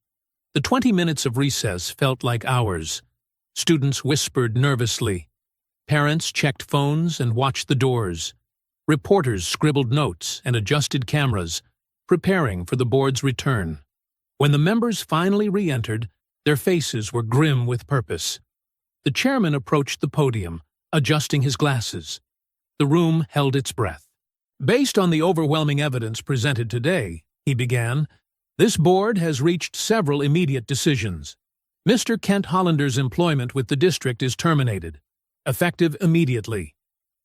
The 20 minutes of recess felt like hours. Students whispered nervously. Parents checked phones and watched the doors. Reporters scribbled notes and adjusted cameras, preparing for the board's return. When the members finally re-entered, their faces were grim with purpose. The chairman approached the podium, adjusting his glasses. The room held its breath. "Based on the overwhelming evidence presented today," he began, "this board has reached several immediate decisions. Mr. Kent Hollander's employment with the district is terminated, effective immediately.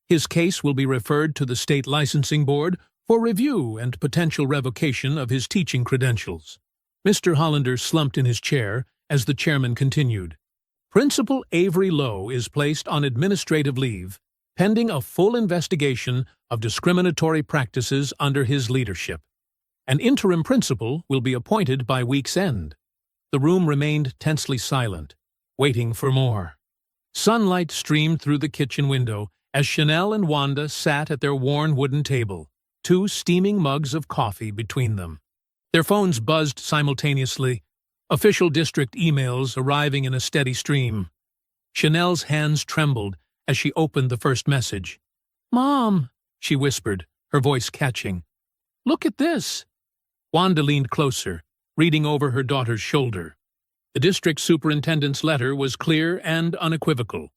His case will be referred to the state licensing board for review and potential revocation of his teaching credentials. Mr. Hollander slumped in his chair as the chairman continued. Principal Avery Lowe is placed on administrative leave, pending a full investigation of discriminatory practices under his leadership. An interim principal will be appointed by week's end. The room remained tensely silent, waiting for more. Sunlight streamed through the kitchen window as Chanel and Wanda sat at their worn wooden table, two steaming mugs of coffee between them. Their phones buzzed simultaneously, official district emails arriving in a steady stream. Chanel's hands trembled as she opened the first message. "Mom," she whispered, her voice catching. "Look at this." Wanda leaned closer, reading over her daughter's shoulder. The district superintendent's letter was clear and unequivocal.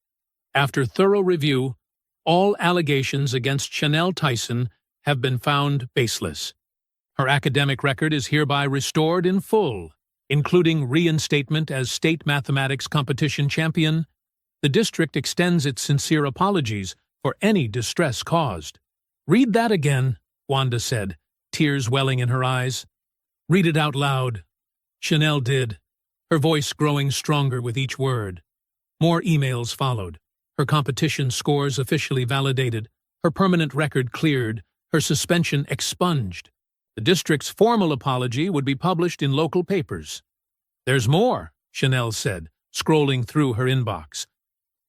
After thorough review, all allegations against Chanel Tyson have been found baseless. Her academic record is hereby restored in full, including reinstatement as state mathematics competition champion. The district extends its sincere apologies for any distress caused. "Read that again," Wanda said, tears welling in her eyes. "Read it out loud." Chanel did, her voice growing stronger with each word. More emails followed, her competition scores officially validated, her permanent record cleared, her suspension expunged. The district's formal apology would be published in local papers. "There's more," Chanel said, scrolling through her inbox.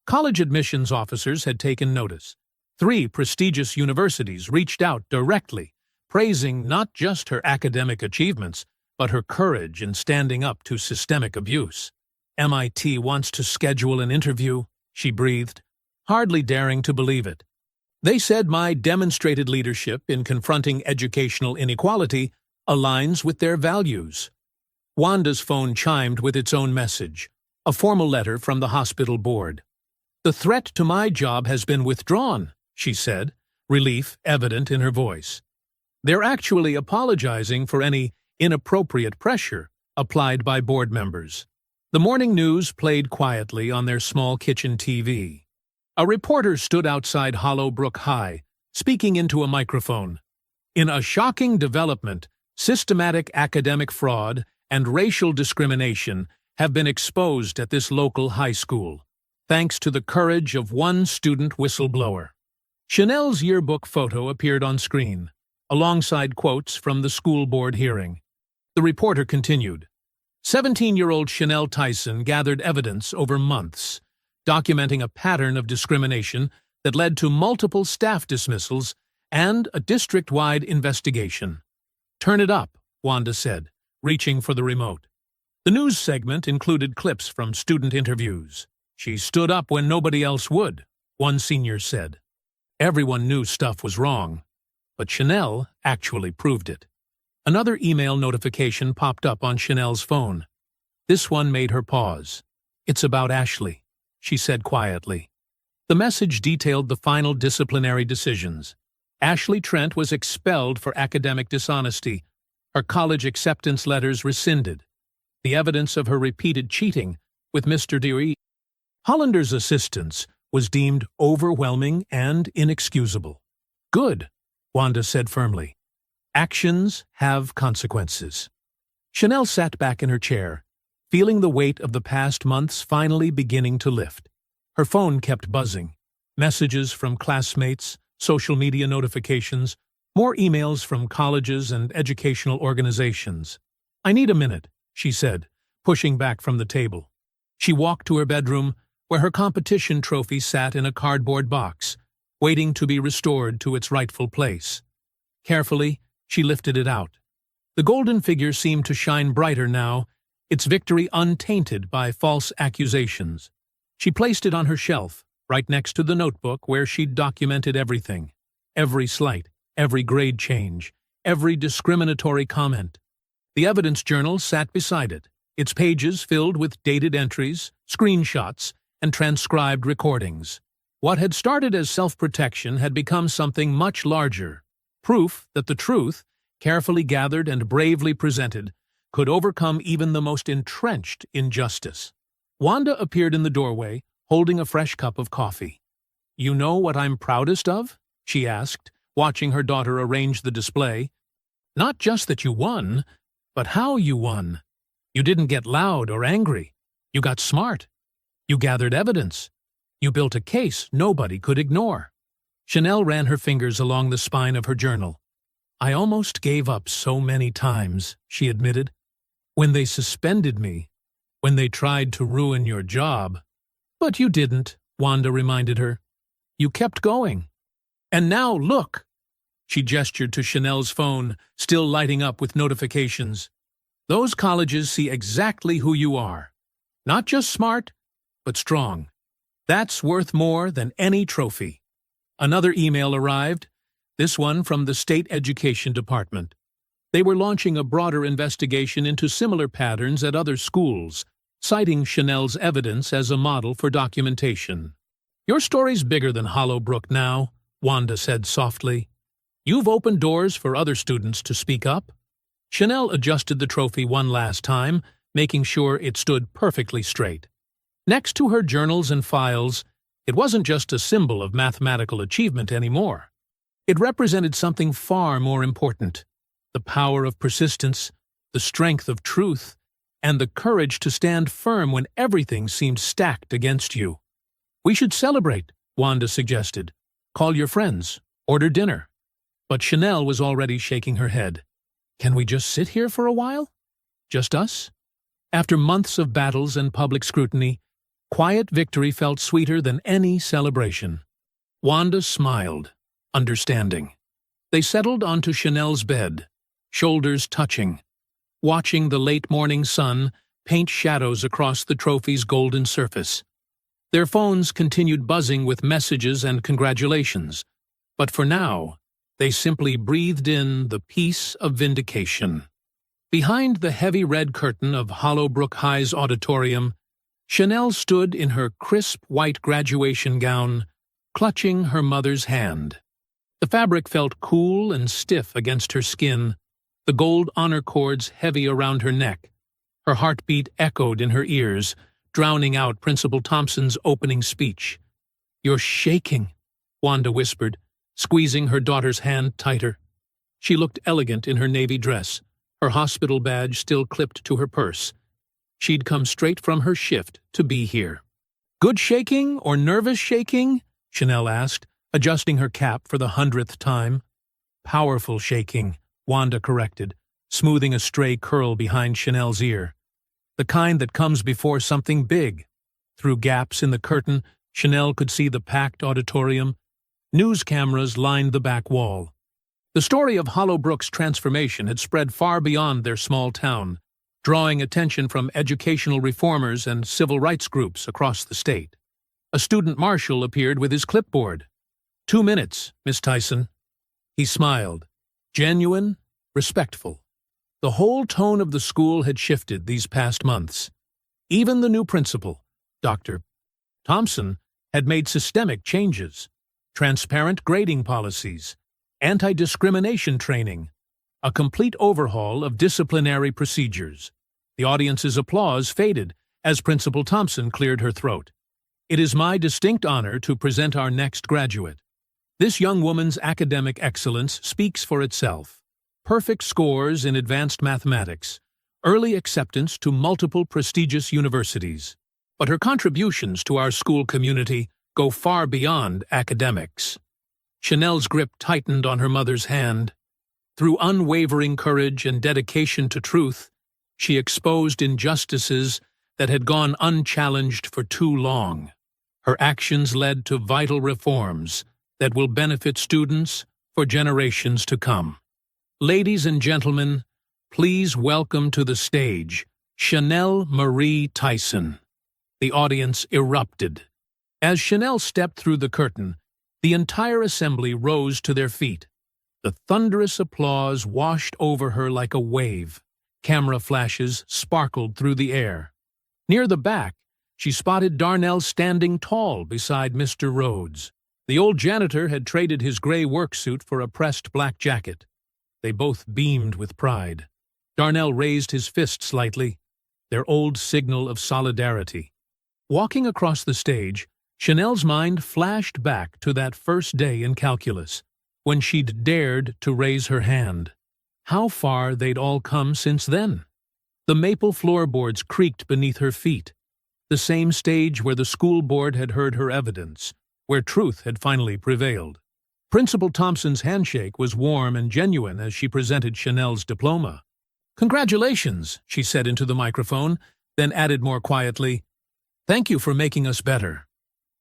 College admissions officers had taken notice. 3 prestigious universities reached out directly, praising not just her academic achievements, but her courage in standing up to systemic abuse. "MIT wants to schedule an interview," she breathed, hardly daring to believe it. "They said my demonstrated leadership in confronting educational inequality aligns with their values." Wanda's phone chimed with its own message, a formal letter from the hospital board. "The threat to my job has been withdrawn," she said, relief evident in her voice. "They're actually apologizing for any inappropriate pressure applied by board members." The morning news played quietly on their small kitchen TV. A reporter stood outside Hollowbrook High, speaking into a microphone. "In a shocking development, systematic academic fraud and racial discrimination have been exposed at this local high school, thanks to the courage of one student whistleblower." Chanel's yearbook photo appeared on screen, alongside quotes from the school board hearing. The reporter continued. 17-year-old Chanel Tyson gathered evidence over months, documenting a pattern of discrimination that led to multiple staff dismissals and a district-wide investigation. "Turn it up," Wanda said, reaching for the remote. The news segment included clips from student interviews. "She stood up when nobody else would," one senior said. Everyone knew stuff was wrong, but Chanel actually proved it. Another email notification popped up on Chanel's phone. This one made her pause. "It's about Ashley," she said quietly. The message detailed the final disciplinary decisions. Ashley Trent was expelled for academic dishonesty, her college acceptance letters rescinded, the evidence of her repeated cheating with Mr. Dewey. Hollander's assistance was deemed overwhelming and inexcusable. "Good," Wanda said firmly. "Actions have consequences." Chanel sat back in her chair, feeling the weight of the past months finally beginning to lift. Her phone kept buzzing. Messages from classmates, social media notifications, more emails from colleges and educational organizations. "I need a minute," she said, pushing back from the table. She walked to her bedroom, where her competition trophy sat in a cardboard box, waiting to be restored to its rightful place. Carefully, she lifted it out. The golden figure seemed to shine brighter now, its victory untainted by false accusations. She placed it on her shelf, right next to the notebook where she'd documented everything. Every slight, every grade change, every discriminatory comment. The evidence journal sat beside it, its pages filled with dated entries, screenshots, and transcribed recordings. What had started as self-protection had become something much larger, proof that the truth, carefully gathered and bravely presented, could overcome even the most entrenched injustice. Wanda appeared in the doorway, holding a fresh cup of coffee. You know what I'm proudest of? She asked, watching her daughter arrange the display. Not just that you won, but how you won. You didn't get loud or angry. You got smart. You gathered evidence. You built a case nobody could ignore. Chanel ran her fingers along the spine of her journal. I almost gave up so many times, she admitted. When they suspended me, when they tried to ruin your job. But you didn't, Wanda reminded her. You kept going. And now look. She gestured to Chanel's phone, still lighting up with notifications. Those colleges see exactly who you are. Not just smart, but strong. That's worth more than any trophy. Another email arrived, this one from the State Education Department. They were launching a broader investigation into similar patterns at other schools, citing Chanel's evidence as a model for documentation. Your story's bigger than Hollowbrook now, Wanda said softly. You've opened doors for other students to speak up. Chanel adjusted the trophy one last time, making sure it stood perfectly straight. Next to her journals and files, it wasn't just a symbol of mathematical achievement anymore. It represented something far more important: the power of persistence, the strength of truth, and the courage to stand firm when everything seemed stacked against you. We should celebrate, Wanda suggested. Call your friends, order dinner. But Chanel was already shaking her head. Can we just sit here for a while? Just us? After months of battles and public scrutiny, quiet victory felt sweeter than any celebration. Wanda smiled, understanding. They settled onto Chanel's bed, shoulders touching, watching the late morning sun paint shadows across the trophy's golden surface. Their phones continued buzzing with messages and congratulations, but for now, they simply breathed in the peace of vindication. Behind the heavy red curtain of Hollowbrook High's auditorium, Chanel stood in her crisp white graduation gown, clutching her mother's hand. The fabric felt cool and stiff against her skin, the gold honor cords heavy around her neck. Her heartbeat echoed in her ears, drowning out Principal Thompson's opening speech. You're shaking, Wanda whispered, squeezing her daughter's hand tighter. She looked elegant in her navy dress, her hospital badge still clipped to her purse. She'd come straight from her shift to be here. Good shaking or nervous shaking? Chanel asked, adjusting her cap for the 100th time. Powerful shaking, Wanda corrected, smoothing a stray curl behind Chanel's ear. The kind that comes before something big. Through gaps in the curtain, Chanel could see the packed auditorium. News cameras lined the back wall. The story of Hollowbrook's transformation had spread far beyond their small town, drawing attention from educational reformers and civil rights groups across the state. A student marshal appeared with his clipboard. 2 minutes, Miss Tyson. He smiled, genuine, respectful. The whole tone of the school had shifted these past months. Even the new principal, Dr. Thompson, had made systemic changes. Transparent grading policies, anti-discrimination training, a complete overhaul of disciplinary procedures. The audience's applause faded as Principal Thompson cleared her throat. It is my distinct honor to present our next graduate. This young woman's academic excellence speaks for itself. Perfect scores in advanced mathematics, early acceptance to multiple prestigious universities. But her contributions to our school community go far beyond academics. Chanel's grip tightened on her mother's hand. Through unwavering courage and dedication to truth, she exposed injustices that had gone unchallenged for too long. Her actions led to vital reforms that will benefit students for generations to come. Ladies and gentlemen, please welcome to the stage Chanel Marie Tyson. The audience erupted. As Chanel stepped through the curtain, the entire assembly rose to their feet. The thunderous applause washed over her like a wave. Camera flashes sparkled through the air. Near the back, she spotted Darnell standing tall beside Mr. Rhodes. The old janitor had traded his gray work suit for a pressed black jacket. They both beamed with pride. Darnell raised his fist slightly, their old signal of solidarity. Walking across the stage, Chanel's mind flashed back to that first day in calculus, when she'd dared to raise her hand. How far they'd all come since then. The maple floorboards creaked beneath her feet, the same stage where the school board had heard her evidence, where truth had finally prevailed. Principal Thompson's handshake was warm and genuine as she presented Chanel's diploma. "Congratulations," she said into the microphone, then added more quietly, "Thank you for making us better."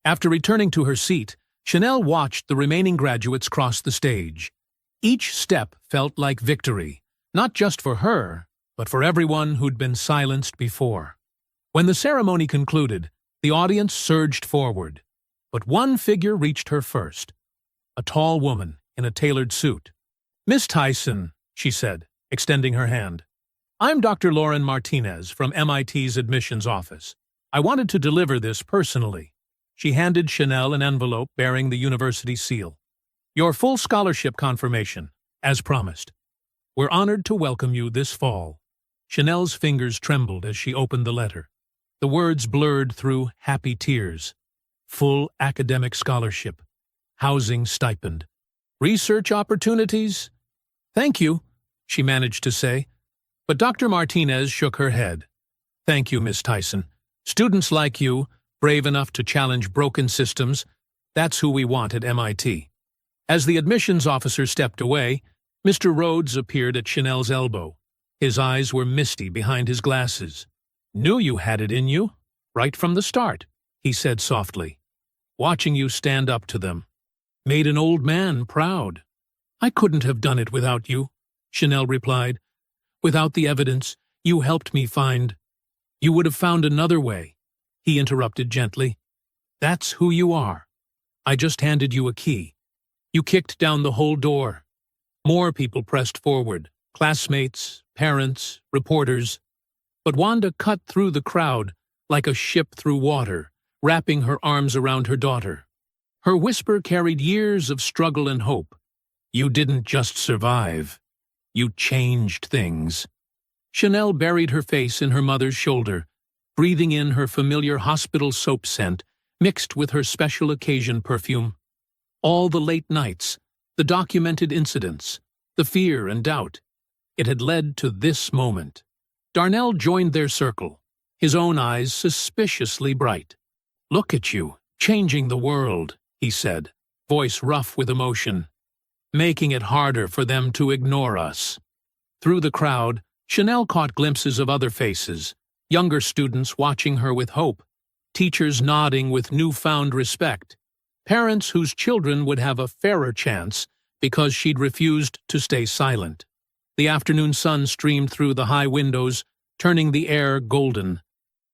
After returning to her seat, Chanel watched the remaining graduates cross the stage. Each step felt like victory, not just for her, but for everyone who'd been silenced before. When the ceremony concluded, the audience surged forward. But one figure reached her first. A tall woman in a tailored suit. "Miss Tyson," she said, extending her hand. "I'm Dr. Lauren Martinez from MIT's admissions office. I wanted to deliver this personally." She handed Chanel an envelope bearing the university seal. "Your full scholarship confirmation, as promised. We're honored to welcome you this fall." Chanel's fingers trembled as she opened the letter. The words blurred through happy tears. Full academic scholarship. Housing stipend. Research opportunities? "Thank you," she managed to say. But Dr. Martinez shook her head. "Thank you, Miss Tyson. Students like you, brave enough to challenge broken systems, that's who we want at MIT." As the admissions officer stepped away, Mr. Rhodes appeared at Chanel's elbow. His eyes were misty behind his glasses. "Knew you had it in you, right from the start," he said softly. "Watching you stand up to them made an old man proud." "I couldn't have done it without you," Chanel replied. "Without the evidence you helped me find." "You would have found another way," he interrupted gently. "That's who you are. I just handed you a key. You kicked down the whole door." More people pressed forward, classmates, parents, reporters. But Wanda cut through the crowd like a ship through water, wrapping her arms around her daughter. Her whisper carried years of struggle and hope. "You didn't just survive. You changed things." Chanel buried her face in her mother's shoulder, breathing in her familiar hospital soap scent mixed with her special occasion perfume. All the late nights, the documented incidents, the fear and doubt, it had led to this moment. Darnell joined their circle, his own eyes suspiciously bright. "Look at you, changing the world," he said, voice rough with emotion, "making it harder for them to ignore us." Through the crowd, Chanel caught glimpses of other faces, younger students watching her with hope, teachers nodding with newfound respect, parents whose children would have a fairer chance because she'd refused to stay silent. The afternoon sun streamed through the high windows, turning the air golden.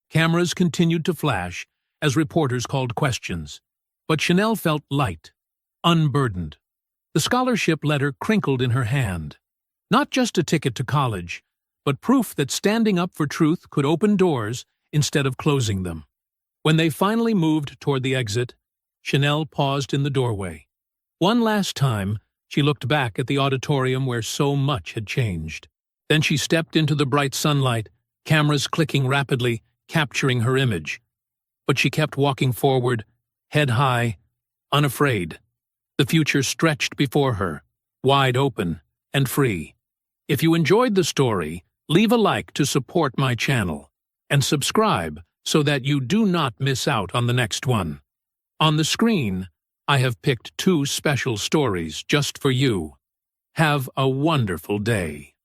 Cameras continued to flash as reporters called questions. But Chanel felt light, unburdened. The scholarship letter crinkled in her hand. Not just a ticket to college, but proof that standing up for truth could open doors instead of closing them. When they finally moved toward the exit, Chanel paused in the doorway. One last time, she looked back at the auditorium where so much had changed. Then she stepped into the bright sunlight, cameras clicking rapidly, capturing her image. But she kept walking forward, head high, unafraid. The future stretched before her, wide open and free. If you enjoyed the story, leave a like to support my channel, and subscribe so that you do not miss out on the next one. On the screen, I have picked 2 special stories just for you. Have a wonderful day.